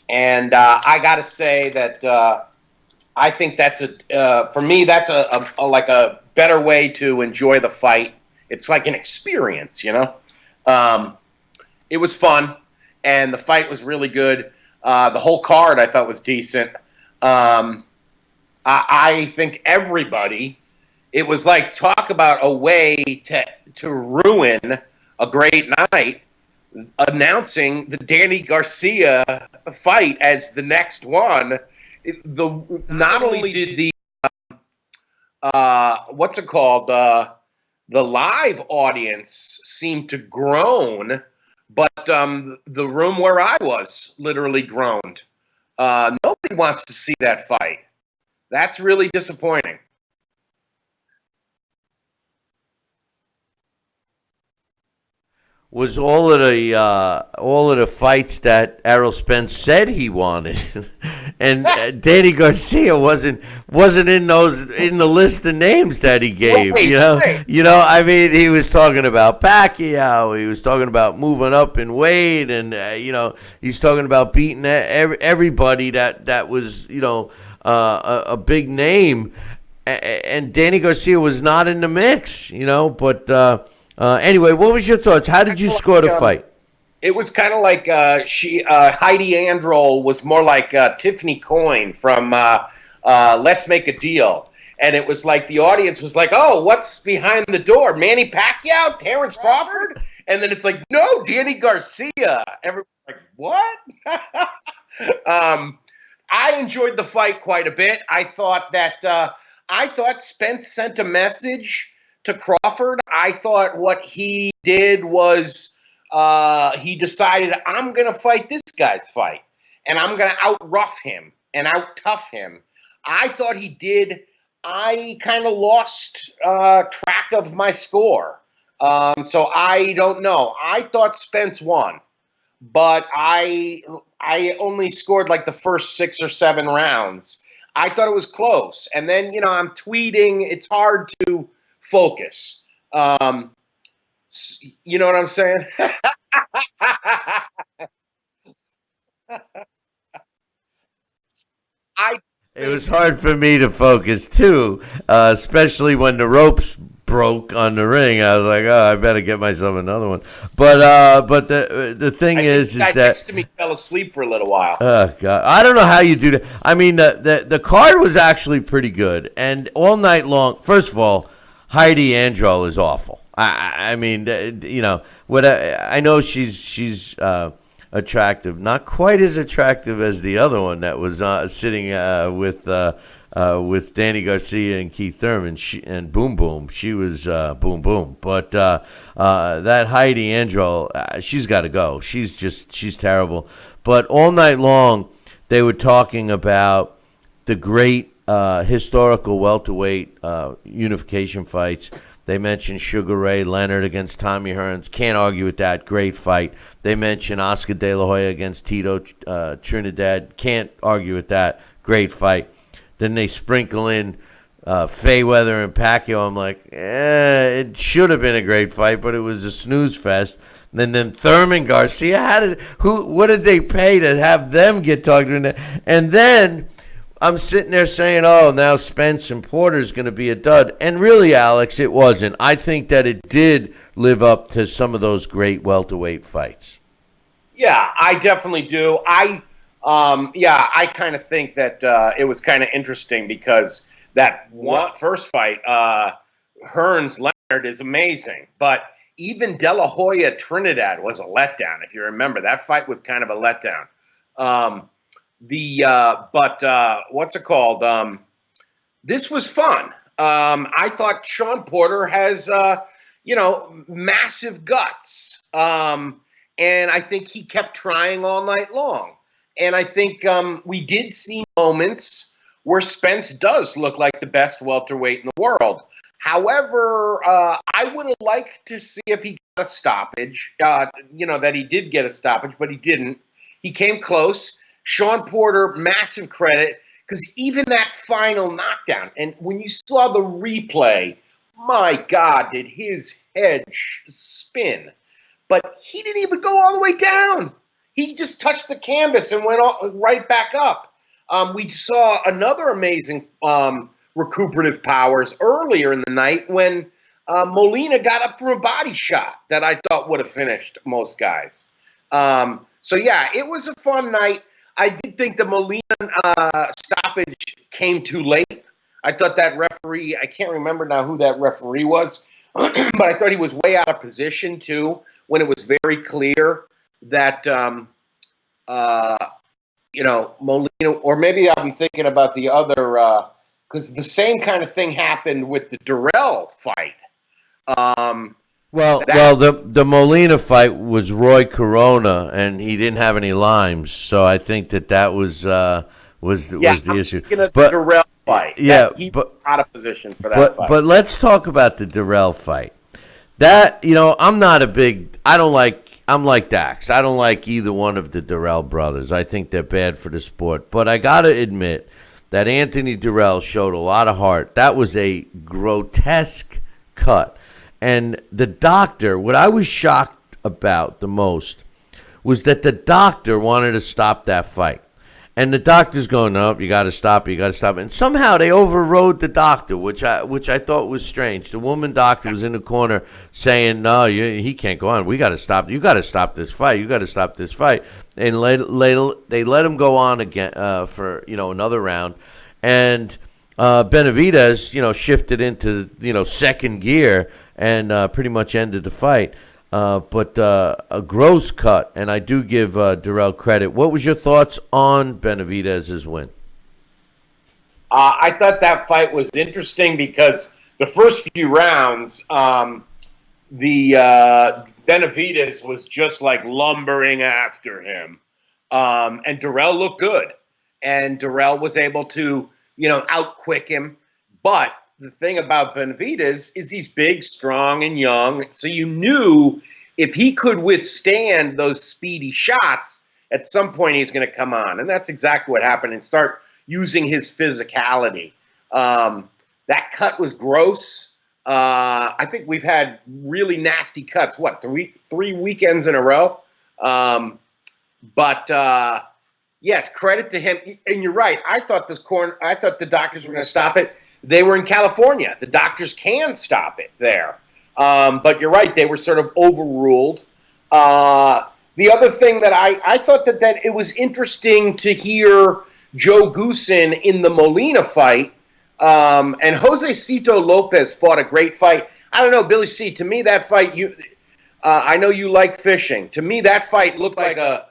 S12: and I got to say that I think that's for me that's a better way to enjoy the fight. It's like an experience, It was fun, and the fight was really good. The whole card I thought was decent. I think everybody. It was like, talk about a way to ruin a great night, announcing the Danny Garcia fight as the next one. Not only did the what's it called, the live audience seem to groan, but the room where I was literally groaned. Nobody wants to see that fight. That's really disappointing.
S2: Was all of the fights that Errol Spence said he wanted, Danny Garcia wasn't in the list of names that he gave.
S12: Right.
S2: I mean, he was talking about Pacquiao. He was talking about moving up in weight, and he's talking about beating everybody that was a big name. And Danny Garcia was not in the mix. But anyway, what was your thoughts? How did you score the fight?
S12: It was kind of like Heidi Androl was more like Tiffany Coyne from Let's Make a Deal. And it was like the audience was like, oh, what's behind the door? Manny Pacquiao? Terrence Crawford? And then it's like, no, Danny Garcia. Everyone's like, what? I enjoyed the fight quite a bit. I thought Spence sent a message to Crawford. I thought what he did was he decided, I'm going to fight this guy's fight, and I'm going to out-rough him and out-tough him. I thought he did. I kind of lost track of my score. So I don't know. I thought Spence won, but I only scored like the first 6 or 7 rounds. I thought it was close. And then, I'm tweeting. It's hard to focus. You know what I'm saying?
S2: It was hard for me to focus too, especially when the ropes broke on the ring. I was like, oh, I better get myself another one. But the thing is that
S12: next to me fell asleep for a little while.
S2: Oh God, I don't know how you do that. I mean, the card was actually pretty good, and all night long. First of all, Heidi Androl is awful. I mean, what I know she's attractive, not quite as attractive as the other one that was sitting with Danny Garcia and Keith Thurman. And Boom Boom, she was Boom Boom. But that Heidi Androl, she's got to go. She's terrible. But all night long, they were talking about the great historical welterweight unification fights. They mentioned Sugar Ray Leonard against Tommy Hearns. Can't argue with that. Great fight. They mentioned Oscar De La Hoya against Tito Trinidad. Can't argue with that. Great fight. Then they sprinkle in Mayweather and Pacquiao. I'm like, it should have been a great fight, but it was a snooze fest. And then Thurman Garcia. What did they pay to have them get talked to? And then I'm sitting there saying, oh, now Spence and Porter is going to be a dud. And really, Alex, it wasn't. I think that it did live up to some of those great welterweight fights.
S12: Yeah, I definitely do. I kind of think that it was kind of interesting because that first fight, Hearns Leonard is amazing. But even De La Hoya Trinidad was a letdown. If you remember, that fight was kind of a letdown. What's it called? This was fun. I thought Sean Porter has, massive guts. And I think he kept trying all night long. And I think we did see moments where Spence does look like the best welterweight in the world. However, I would have liked to see if he got a stoppage, that he did get a stoppage, but he didn't. He came close. Sean Porter, massive credit, because even that final knockdown, and when you saw the replay, my God, did his head spin. But he didn't even go all the way down. He just touched the canvas and went right back up. We saw another amazing recuperative powers earlier in the night when Molina got up from a body shot that I thought would have finished most guys. It was a fun night. I did think the Molina stoppage came too late. I thought that referee, I can't remember now who that referee was, but I thought he was way out of position too when it was very clear that, Molina, or maybe I'm thinking about the other, because the same kind of thing happened with the Durrell fight.
S2: The Molina fight was Roy Corona, and he didn't have any limes, so I think that was the issue.
S12: But the Durrell fight, he was out of position for that fight. But
S2: let's talk about the Durrell fight. That I don't like like Dax. I don't like either one of the Durrell brothers. I think they're bad for the sport. But I got to admit that Anthony Durrell showed a lot of heart. That was a grotesque cut. And the doctor, what I was shocked about the most was that the doctor wanted to stop that fight. And the doctor's going, nope, you got to stop it, you got to stop it. And somehow they overrode the doctor, which I thought was strange. The woman doctor was in the corner saying, no, he can't go on. We got to stop. You got to stop this fight. You got to stop this fight. And they let him go on again for another round. And Benavidez, shifted into second gear and pretty much ended the fight. But a gross cut, and I do give Durrell credit. What was your thoughts on Benavidez's win?
S12: I thought that fight was interesting because the first few rounds, the Benavidez was just like lumbering after him, and Durrell looked good, and Durrell was able to outquick him. But the thing about Benavidez is he's big, strong, and young. So you knew if he could withstand those speedy shots, at some point he's going to come on. And that's exactly what happened, and start using his physicality. That cut was gross. I think we've had really nasty cuts, three weekends in a row? But credit to him. And you're right. I thought the doctors were going to stop it. They were in California. The doctors can stop it there. But you're right. They were sort of overruled. The other thing that I thought that it was interesting to hear Joe Goosen in the Molina fight. And Jose Cito Lopez fought a great fight. I don't know, Billy C. To me, that fight, I know you like fishing. To me, that fight looked like a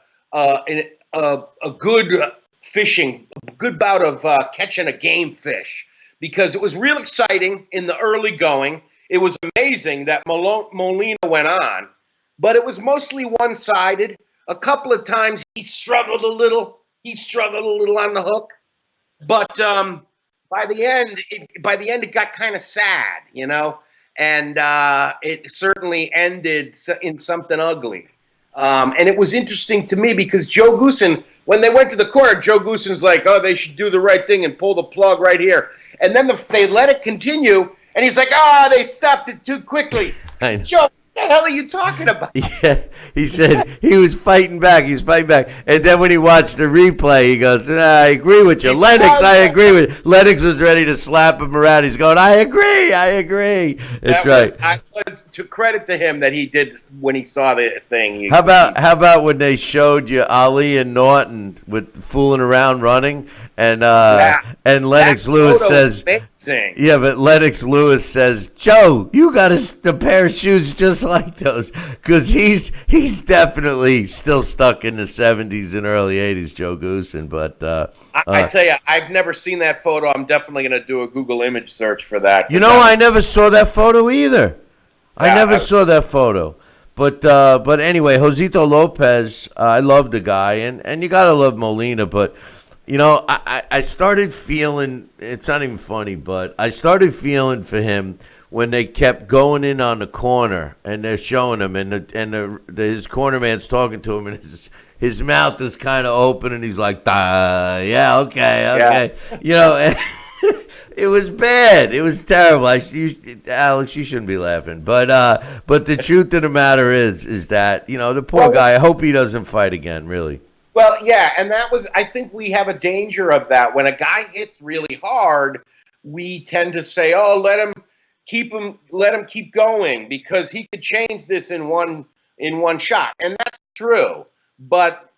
S12: good fishing, a good bout of catching a game fish. Because it was real exciting in the early going. It was amazing that Molina went on, but it was mostly one-sided. A couple of times he struggled a little. On the hook, but by the end, it got kind of sad, and it certainly ended in something ugly. And it was interesting to me because Joe Goosen, when they went to the corner, Joe Goosen's like, oh, they should do the right thing and pull the plug right here. And then they let it continue, and he's like, they stopped it too quickly. Joe, what the hell are you talking about?
S2: Yeah, he said he was fighting back. And then when he watched the replay, he goes, I agree with you. I agree with you. Lennox was ready to slap him around. He's going, I agree. That's right.
S12: To credit to him that he did when he saw the thing.
S2: How about when they showed you Ali and Norton with fooling around running, and Lennox Lewis says,
S12: amazing.
S2: Yeah, but Lennox Lewis says, Joe, you got a pair of shoes just like those, because he's definitely still stuck in the 70s and early 80s, Joe Goosen. But
S12: I tell you, I've never seen that photo. I'm definitely going to do a Google image search for that.
S2: I never saw that photo either. I never saw that photo. But anyway, Josito Lopez, I love the guy, and you got to love Molina. But, I started feeling, it's not even funny, but I started feeling for him when they kept going in on the corner, and they're showing him, and his corner man's talking to him, and his mouth is kind of open, and he's like, yeah, okay. Yeah. It was bad. It was terrible. Alex, you shouldn't be laughing. But the truth of the matter is that, the poor guy, I hope he doesn't fight again, really.
S12: Well, yeah, and I think we have a danger of that. When a guy hits really hard, we tend to say, oh, let him keep going, because he could change this in one shot. And that's true. But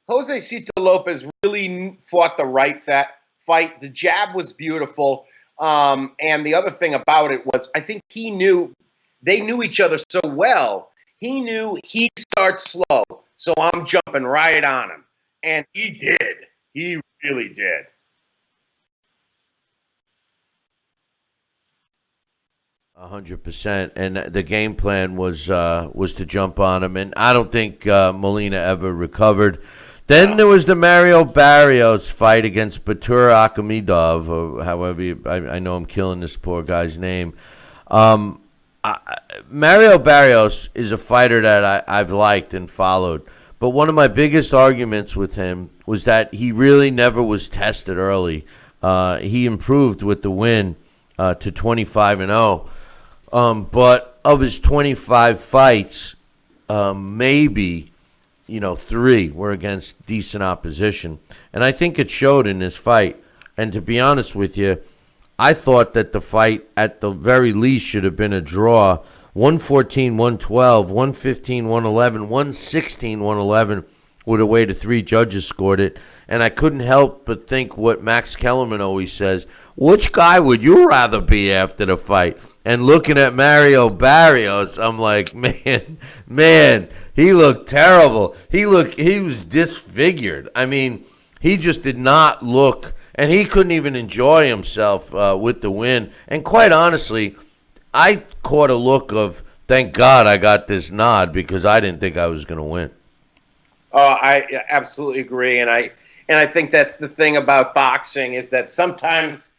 S12: Jose Cito Lopez really fought the right fight. The jab was beautiful. And the other thing about it was, I think they knew each other so well. He knew he'd start slow, so I'm jumping right on him. And he did. He really did.
S2: 100%. And the game plan was to jump on him. And I don't think Molina ever recovered. Then there was the Mario Barrios fight against Batur Akhmedov, or however I know I'm killing this poor guy's name. Mario Barrios is a fighter that I've liked and followed. But one of my biggest arguments with him was that he really never was tested early. He improved with the win to 25-0. But of his 25 fights, maybe, 3 were against decent opposition. And I think it showed in this fight. And to be honest with you, I thought that the fight at the very least should have been a draw. 114, 112, 115, 111, 116, 111 with a way to 3 judges scored it. And I couldn't help but think what Max Kellerman always says, which guy would you rather be after the fight? And looking at Mario Barrios, I'm like, man, he looked terrible. He was disfigured. I mean, he just did not look, and he couldn't even enjoy himself with the win. And quite honestly, I caught a look of, thank God I got this nod because I didn't think I was going to win.
S12: I absolutely agree, and I think that's the thing about boxing is that sometimes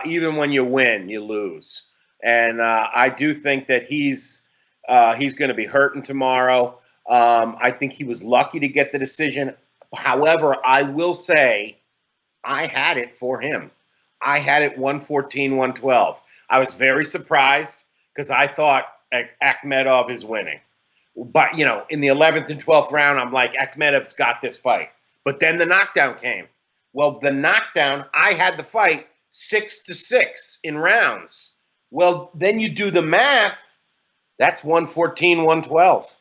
S12: even when you win, you lose. And I do think that he's going to be hurting tomorrow. I think he was lucky to get the decision. However, I will say I had it for him. I had it 114, 112. I was very surprised because I thought Akhmedov is winning. But, in the 11th and 12th round, I'm like, Akhmedov's got this fight. But then the knockdown came. Well, the knockdown, I had the fight 6-6 in rounds. Well, then you do the math. That's 114, 112.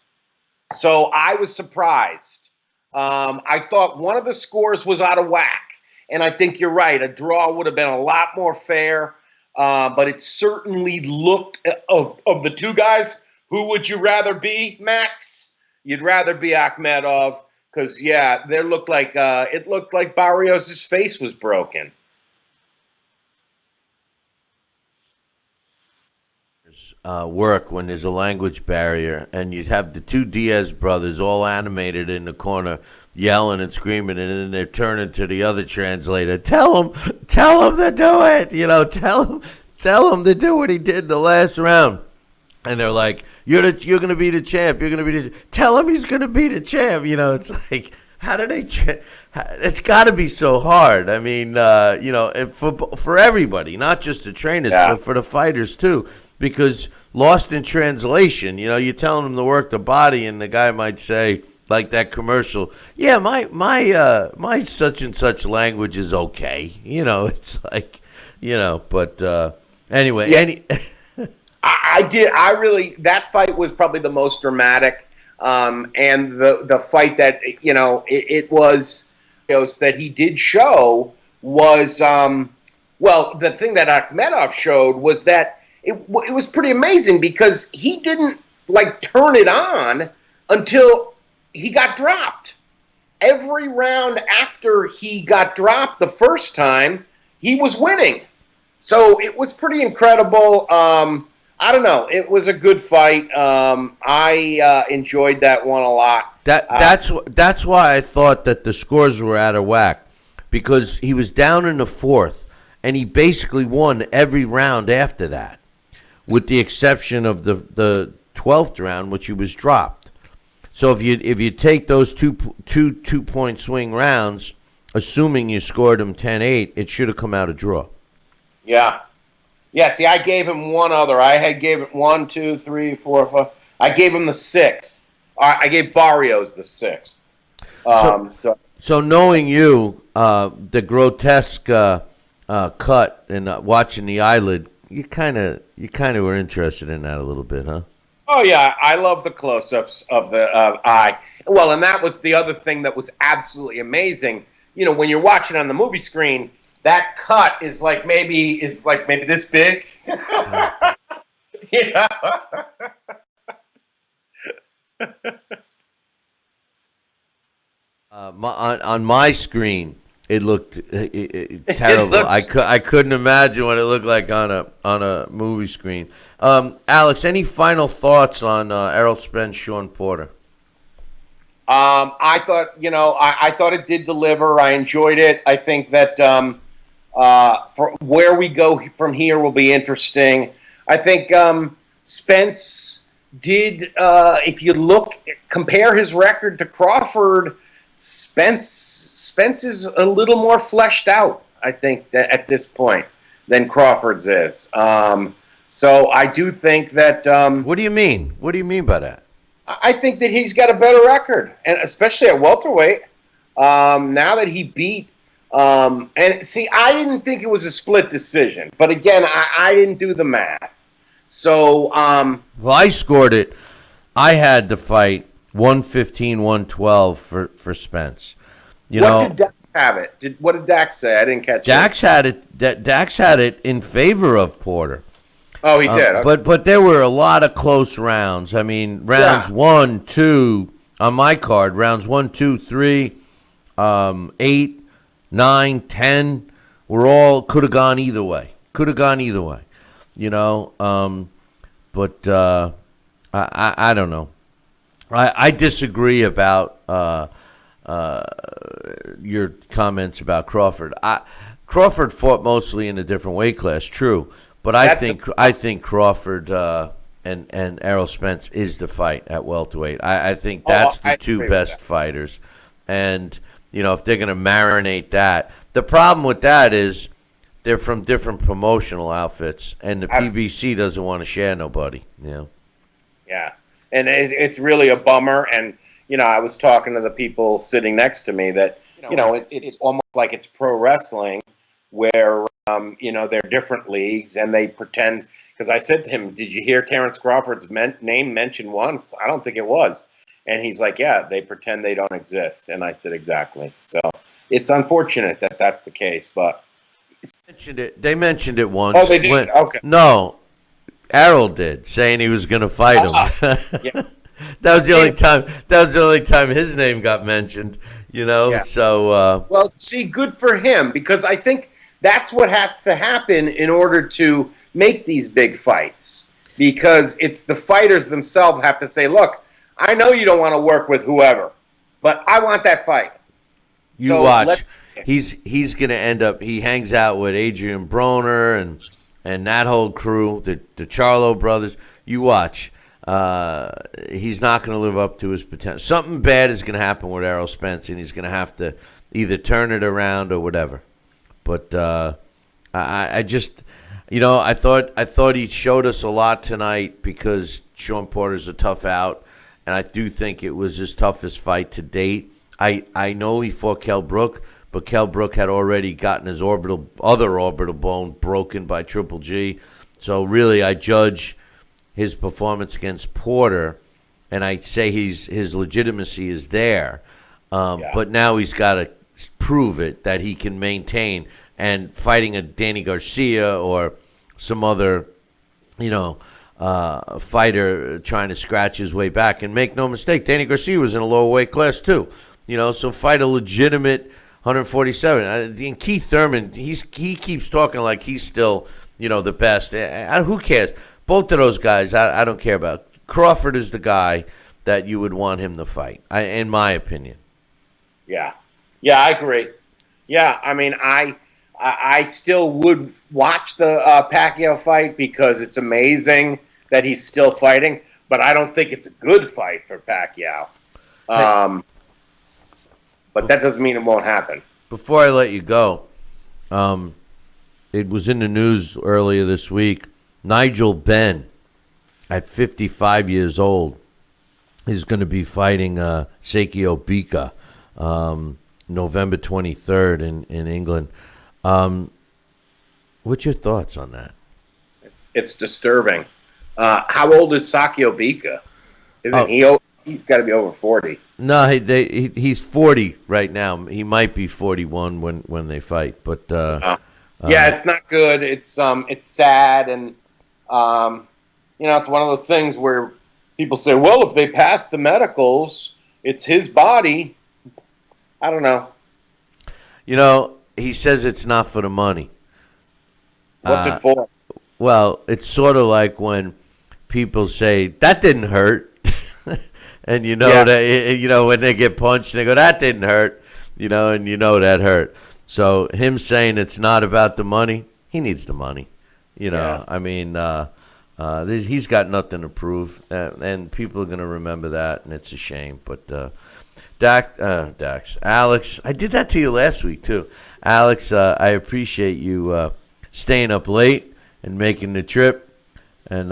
S12: So I was surprised. I thought one of the scores was out of whack. And I think you're right. A draw would have been a lot more fair. But it certainly looked, of the two guys, who would you rather be, Max? You'd rather be Akhmedov because, it looked like Barrios' face was broken.
S2: Work when there's a language barrier and you have the two Diaz brothers all animated in the corner yelling and screaming, and then they're turning to the other translator. Tell him to do it. Tell him to do what he did the last round. And they're like, you're going to be the champ. You're going to be tell him he's going to be the champ. It's like, how do they? It's got to be so hard. I mean, for everybody, not just the trainers, but for the fighters too, because lost in translation. You're telling them to work the body, and the guy might say, like that commercial, yeah, my such and such language is okay. It's like, but anyway,
S12: yeah. That fight was probably the most dramatic. And the fight that, it was that he did show was, the thing that Akhmedov showed was that it was pretty amazing because he didn't turn it on until he got dropped. Every round after he got dropped the first time, he was winning. So it was pretty incredible. I don't know. It was a good fight. I enjoyed that one a lot.
S2: That's why I thought that the scores were out of whack, because he was down in the 4th, and he basically won every round after that, with the exception of the 12th round, which he was dropped. So if you take those two point swing rounds, assuming you scored him 10-8, it should have come out a draw.
S12: Yeah. Yeah, see, I gave him one other. I gave it 1, 2, 3, 4, 5. I gave him the 6th. I gave Barrios the 6th.
S2: So knowing you, the grotesque cut and watching the eyelid, you kind of were interested in that a little bit, huh?
S12: Oh yeah, I love the close-ups of the eye. Well, and that was the other thing that was absolutely amazing. When you're watching on the movie screen, that cut is maybe this big.
S2: On my screen, it looked terrible. I couldn't imagine what it looked like on a movie screen. Alex, any final thoughts on Errol Spence, Shawn Porter?
S12: I thought I thought it did deliver. I enjoyed it. I think that for where we go from here will be interesting. I think Spence did, if you compare his record to Crawford, Spence is a little more fleshed out, I think, at this point than Crawford's is. So I do think that.
S2: What do you mean? What do you mean by that?
S12: I think that he's got a better record, and especially at welterweight. Now that he beat, and see, I didn't think it was a split decision, but again, I didn't do the math. So,
S2: well, I scored it. I had the fight 115-112 for Spence.
S12: What did Dax have it? What did Dax say? I didn't catch
S2: Dax
S12: it.
S2: had it. Dax had it in favor of Porter.
S12: Oh, he did. Okay.
S2: But there were a lot of close rounds. I mean, rounds 1, 2 on my card. Rounds 1, 2, 3, 8, 9, 10 were all could have gone either way. But I don't know. I disagree about your comments about Crawford. Crawford fought mostly in a different weight class, true. But I think Crawford and Errol Spence is the fight at welterweight. I think that's the two best fighters. And, if they're going to marinate that. The problem with that is they're from different promotional outfits, and the PBC doesn't want to share nobody.
S12: Yeah, and it's really a bummer. And, I was talking to the people sitting next to me that, it's almost like it's pro wrestling where, they're different leagues and they pretend. Because I said to him, did you hear Terrence Crawford's name mentioned once? I don't think it was. And he's like, yeah, they pretend they don't exist. And I said, exactly. So it's unfortunate that that's the case. But
S2: they mentioned it once.
S12: Oh, they did? Okay.
S2: No, Errol did, saying he was going to fight him.
S12: Yeah.
S2: That was the only time his name got mentioned.
S12: Yeah.
S2: So
S12: well, see, good for him, because I think that's what has to happen in order to make these big fights, because it's the fighters themselves have to say, look, I know you don't want to work with whoever, but I want that fight.
S2: Watch. He's going to end up, he hangs out with Adrian Broner and that whole crew, the Charlo brothers. You watch. He's not going to live up to his potential. Something bad is going to happen with Errol Spence, and he's going to have to either turn it around or whatever. But I just, I thought he showed us a lot tonight, because Shawn Porter's a tough out, and I do think it was his toughest fight to date. I know he fought Kell Brook, but Kell Brook had already gotten his other orbital bone broken by Triple G. So really, I judge his performance against Porter, and I say his legitimacy is there. But now he's got to prove it, that he can maintain, and fighting a Danny Garcia or some other, fighter trying to scratch his way back. And make no mistake, Danny Garcia was in a lower weight class too. So fight a legitimate 147. And Keith Thurman, he keeps talking like he's still, the best. Who cares? Both of those guys, I don't care about. Crawford is the guy that you would want him to fight, in my opinion.
S12: Yeah, I agree. Yeah, I mean, I still would watch the Pacquiao fight, because it's amazing that he's still fighting, but I don't think it's a good fight for Pacquiao. But that doesn't mean it won't happen.
S2: Before I let you go, it was in the news earlier this week. Nigel Benn, at 55 years old, is going to be fighting Sekio Bika November 23rd in England. What's your thoughts on that?
S12: It's disturbing. How old is Sakio Bika? Isn't he? He's got to be over 40.
S2: No, he's 40 right now. He might be 41 when they fight. But
S12: it's not good. It's sad, and it's one of those things where people say, well, if they pass the medicals, it's his body. I don't know.
S2: He says it's not for the money.
S12: What's it for?
S2: Well, it's sort of like when people say, that didn't hurt. And that, when they get punched, they go, that didn't hurt. And that hurt. So him saying it's not about the money, he needs the money. I mean, He's got nothing to prove, and people are going to remember that, and it's a shame. But Alex, I did that to you last week, too. Alex, I appreciate you staying up late and making the trip, and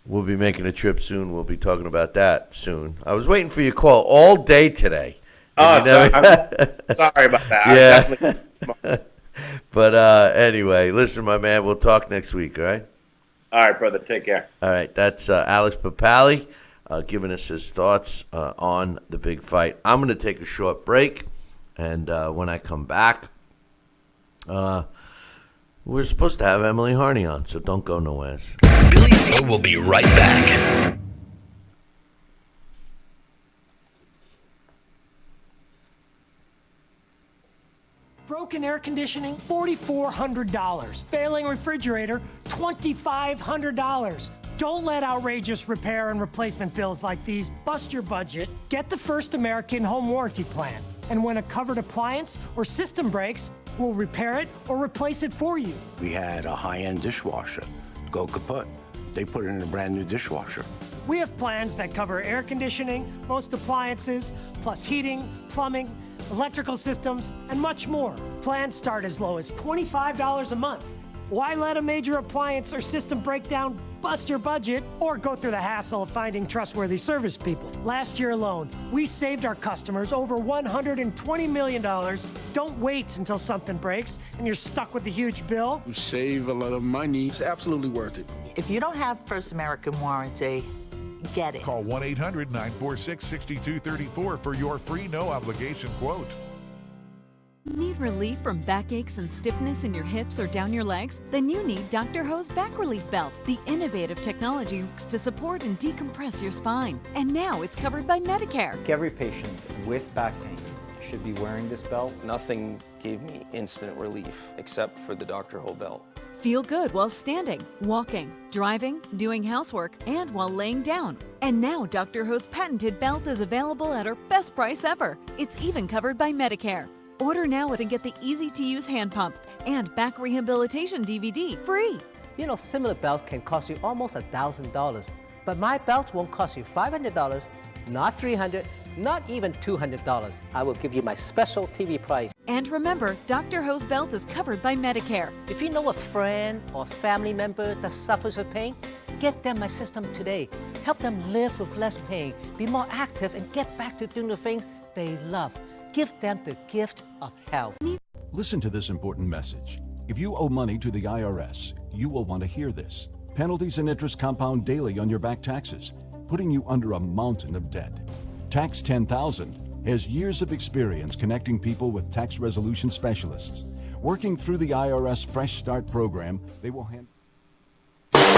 S2: we'll be making a trip soon. We'll be talking about that soon. I was waiting for your call all day today.
S12: Oh, sorry. I'm sorry about that.
S2: Yeah. But anyway, listen, my man, we'll talk next week, all right?
S12: All right, brother. Take care.
S2: All right, that's Alex Papali giving us his thoughts on the big fight. I'm going to take a short break, and when I come back, we're supposed to have Emily Harney on, so don't go nowhere.
S1: Billy C will be right back.
S4: Broken air conditioning, $4,400. Failing refrigerator, $2,500. Don't let outrageous repair and replacement bills like these bust your budget. Get the First American Home Warranty Plan. And when a covered appliance or system breaks, we'll repair it or replace it for you.
S5: We had a high-end dishwasher go kaput. They put it in a brand new dishwasher.
S4: We have plans that cover air conditioning, most appliances, plus heating, plumbing, electrical systems, and much more. Plans start as low as $25 a month. Why let a major appliance or system breakdown bust your budget or go through the hassle of finding trustworthy service people? Last year alone, we saved our customers over $120 million. Don't wait until something breaks and you're stuck with a huge bill.
S6: You save a lot of money. It's absolutely worth it.
S7: If you don't have First American warranty, get it.
S8: Call 1-800-946-6234 for your free no-obligation quote.
S9: Need relief from backaches and stiffness in your hips or down your legs? Then you need Dr. Ho's Back Relief Belt, the innovative technology to support and decompress your spine. And now it's covered by Medicare.
S13: Every patient with back pain should be wearing this belt.
S14: Nothing gave me instant relief except for the Dr. Ho belt.
S9: Feel good while standing, walking, driving, doing housework, and while laying down. And now Dr. Ho's patented belt is available at our best price ever. It's even covered by Medicare. Order now and get the easy-to-use hand pump and back rehabilitation DVD free.
S15: You know, similar belts can cost you almost $1,000, but my belts won't cost you $500, not $300, not even $200. I will give you my special TV price.
S9: And remember, Dr. Ho's belt is covered by Medicare.
S15: If you know a friend or family member that suffers with pain, get them my system today. Help them live with less pain, be more active, and get back to doing the things they love. Give them the gift of health.
S16: Listen to this important message. If you owe money to the IRS, you will want to hear this. Penalties and interest compound daily on your back taxes, putting you under a mountain of debt. Tax 10,000 has years of experience connecting people with tax resolution specialists. Working through the IRS Fresh Start program, they will handle.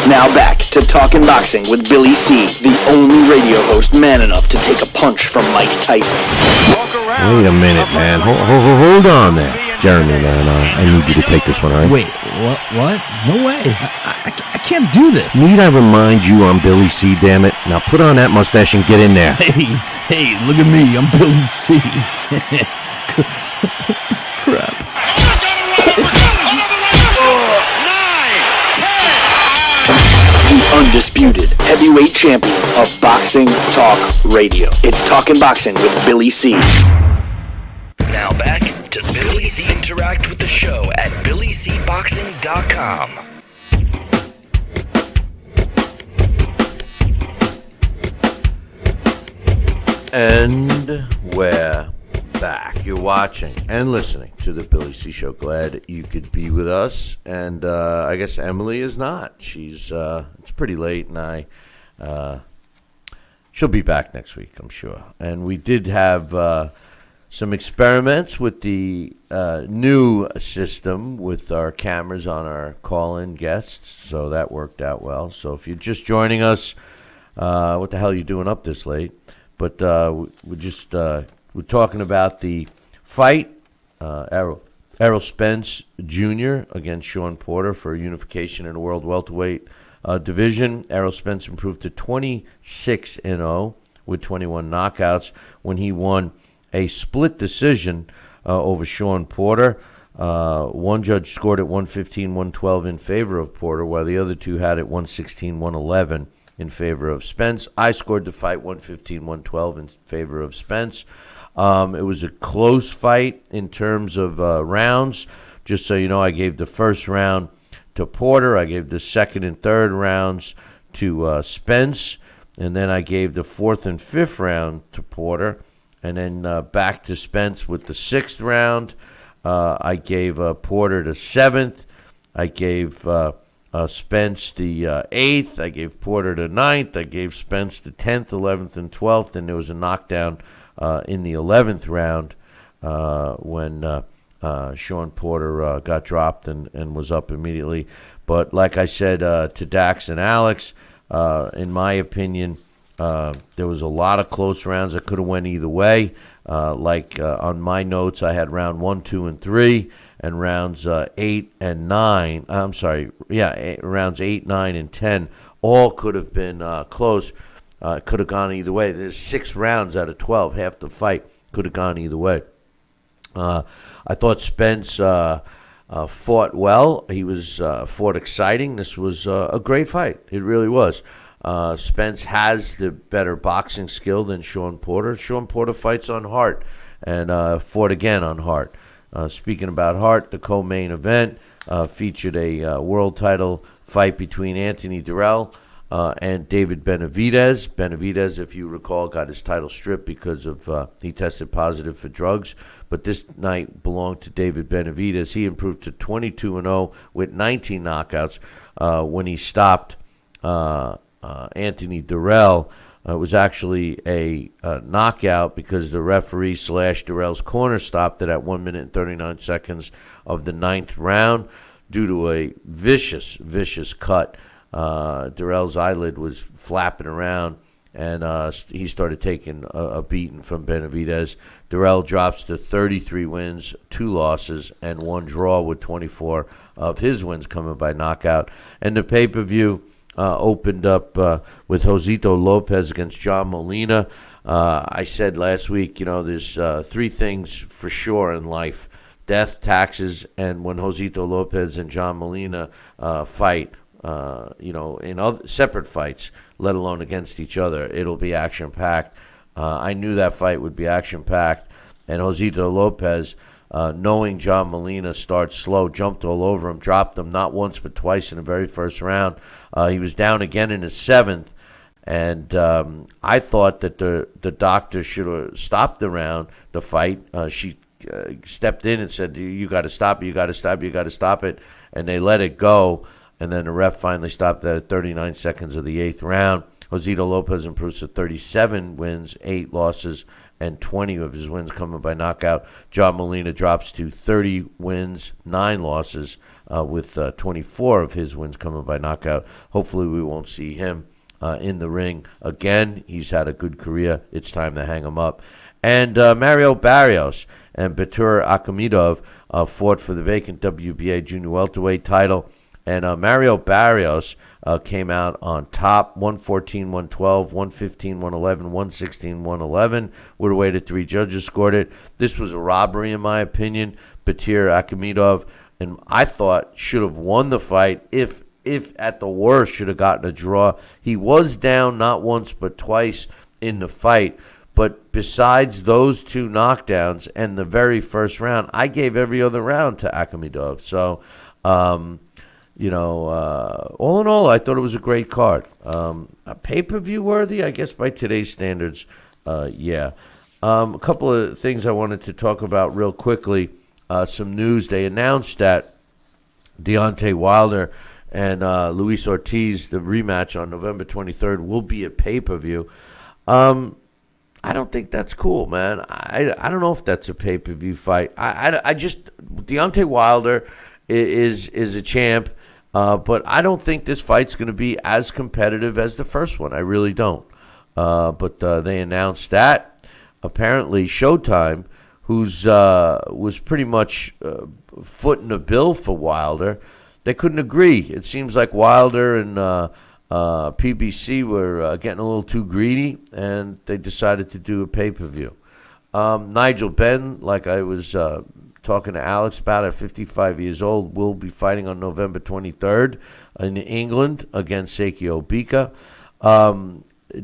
S1: Now back to Talkin' Boxing with Billy C., the only radio host man enough to take a punch from Mike Tyson.
S17: Wait a minute, man. Hold on there. Jeremy, man, I need you to take this one, all right?
S18: Wait, what? No way. I can't do this.
S17: Need I remind you I'm Billy C., damn it? Now put on that mustache and get in there.
S18: Hey, look at me. I'm Billy C. Crap.
S1: Undisputed heavyweight champion of Boxing Talk Radio. It's Talkin' Boxing with Billy C. Now back to Billy C. Interact with the show at BillyCBoxing.com.
S2: And we're back. You're watching and listening to the Billy C. Show. Glad you could be with us. And I guess Emily is not. She's it's pretty late, and she'll be back next week, I'm sure. And we did have some experiments with the new system with our cameras on our call-in guests, so that worked out well. So if you're just joining us, what the hell are you doing up this late? But we're talking about the fight, Errol Spence Jr. against Shawn Porter for unification in the world welterweight division. Errol Spence improved to 26-0 with 21 knockouts when he won a split decision over Shawn Porter. One judge scored it 115-112 in favor of Porter, while the other two had it 116-111 in favor of Spence. I scored the fight 115-112 in favor of Spence. It was a close fight in terms of rounds. Just so you know, I gave the first round to Porter. I gave the second and third rounds to Spence. And then I gave the fourth and fifth round to Porter. And then back to Spence with the sixth round. I gave Porter the seventh. I gave Spence the eighth. I gave Porter the ninth. I gave Spence the 10th, 11th, and 12th. And there was a knockdown in the 11th round when Shawn Porter got dropped and was up immediately. But like I said to Dax and Alex, in my opinion, there was a lot of close rounds that could have went either way. On my notes, I had round 1, 2, and 3, and rounds 8 and 9. Rounds 8, 9, and 10 all could have been close. Could have gone either way. There's 6 rounds out of 12. Half the fight could have gone either way. I thought Spence fought well. He was fought exciting. This was a great fight. It really was. Spence has the better boxing skill than Shawn Porter. Shawn Porter fights on heart and fought again on heart. Speaking about heart, the co-main event featured a world title fight between Anthony Dirrell and David Benavidez. Benavidez, if you recall, got his title stripped because of he tested positive for drugs. But this night belonged to David Benavidez. He improved to 22-0 with 19 knockouts when he stopped Anthony Dirrell. It was actually a knockout because the referee / Dirrell's corner stopped it at 1 minute and 39 seconds of the 9th round due to a vicious cut. Dirrell's eyelid was flapping around, and he started taking a beating from Benavidez. Dirrell drops to 33 wins, 2 losses, and 1 draw, with 24 of his wins coming by knockout. And the pay-per-view opened up with Josito Lopez against John Molina. I said last week, there's 3 things for sure in life: death, taxes, and when Josito Lopez and John Molina fight, in other separate fights, let alone against each other, it'll be action-packed. I knew that fight would be action-packed, and Josito Lopez, knowing John Molina starts slow, jumped all over him, dropped him not once but twice in the very first round. He was down again in the 7th, and I thought that the doctor should have stopped the fight. She stepped in and said, you got to stop it, you got to stop it, you got to stop it, and they let it go. And then the ref finally stopped that at 39 seconds of the 8th round. Josito Lopez improves to 37 wins, 8 losses, and 20 of his wins coming by knockout. John Molina drops to 30 wins, 9 losses, with 24 of his wins coming by knockout. Hopefully we won't see him in the ring again. He's had a good career. It's time to hang him up. And Mario Barrios and Batur Akhmedov fought for the vacant WBA junior welterweight title. And Mario Barrios came out on top, 114-112, 115-111, 116-111. Would have waited 3 judges scored it. This was a robbery, in my opinion. Batur Akhmedov, and I thought, should have won the fight, if at the worst should have gotten a draw. He was down not once but twice in the fight. But besides those 2 knockdowns and the very first round, I gave every other round to Akhmedov. So, all in all, I thought it was a great card. A pay-per-view worthy, I guess, by today's standards, yeah. A couple of things I wanted to talk about real quickly. Some news. They announced that Deontay Wilder and Luis Ortiz, the rematch on November 23rd, will be a pay-per-view. I don't think that's cool, man. I don't know if that's a pay-per-view fight. I just, Deontay Wilder is a champ. But I don't think this fight's going to be as competitive as the first one. I really don't. But they announced that. Apparently, Showtime, who's was pretty much footing the bill for Wilder, they couldn't agree. It seems like Wilder and PBC were getting a little too greedy, and they decided to do a pay-per-view. Nigel Benn, like I was talking to Alex about it, 55 years old, will be fighting on November 23rd in England against Seikio Bika.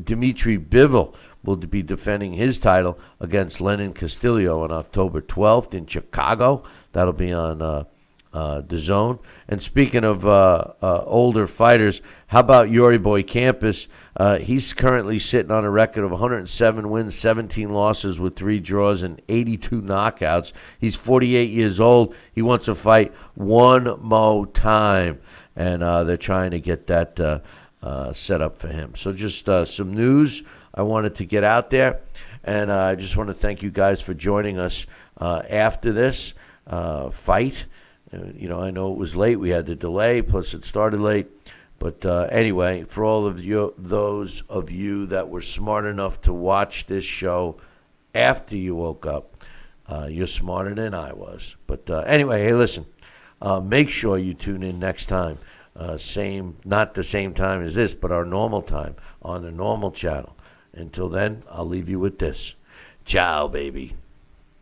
S2: Dimitri Bivol will be defending his title against Lenin Castillo on October 12th in Chicago. That'll be on DAZN. And speaking of older fighters, how about Yuri Boy Campus? He's currently sitting on a record of 107 wins, 17 losses with 3 draws and 82 knockouts. He's 48 years old. He wants to fight one more time, and they're trying to get that set up for him. So just some news I wanted to get out there, and I just want to thank you guys for joining us after this fight. I know it was late. We had the delay, plus it started late. But anyway, for all of you, those of you that were smart enough to watch this show after you woke up, you're smarter than I was. But anyway, hey, listen, make sure you tune in next time. Not the same time as this, but our normal time on the normal channel. Until then, I'll leave you with this. Ciao, baby.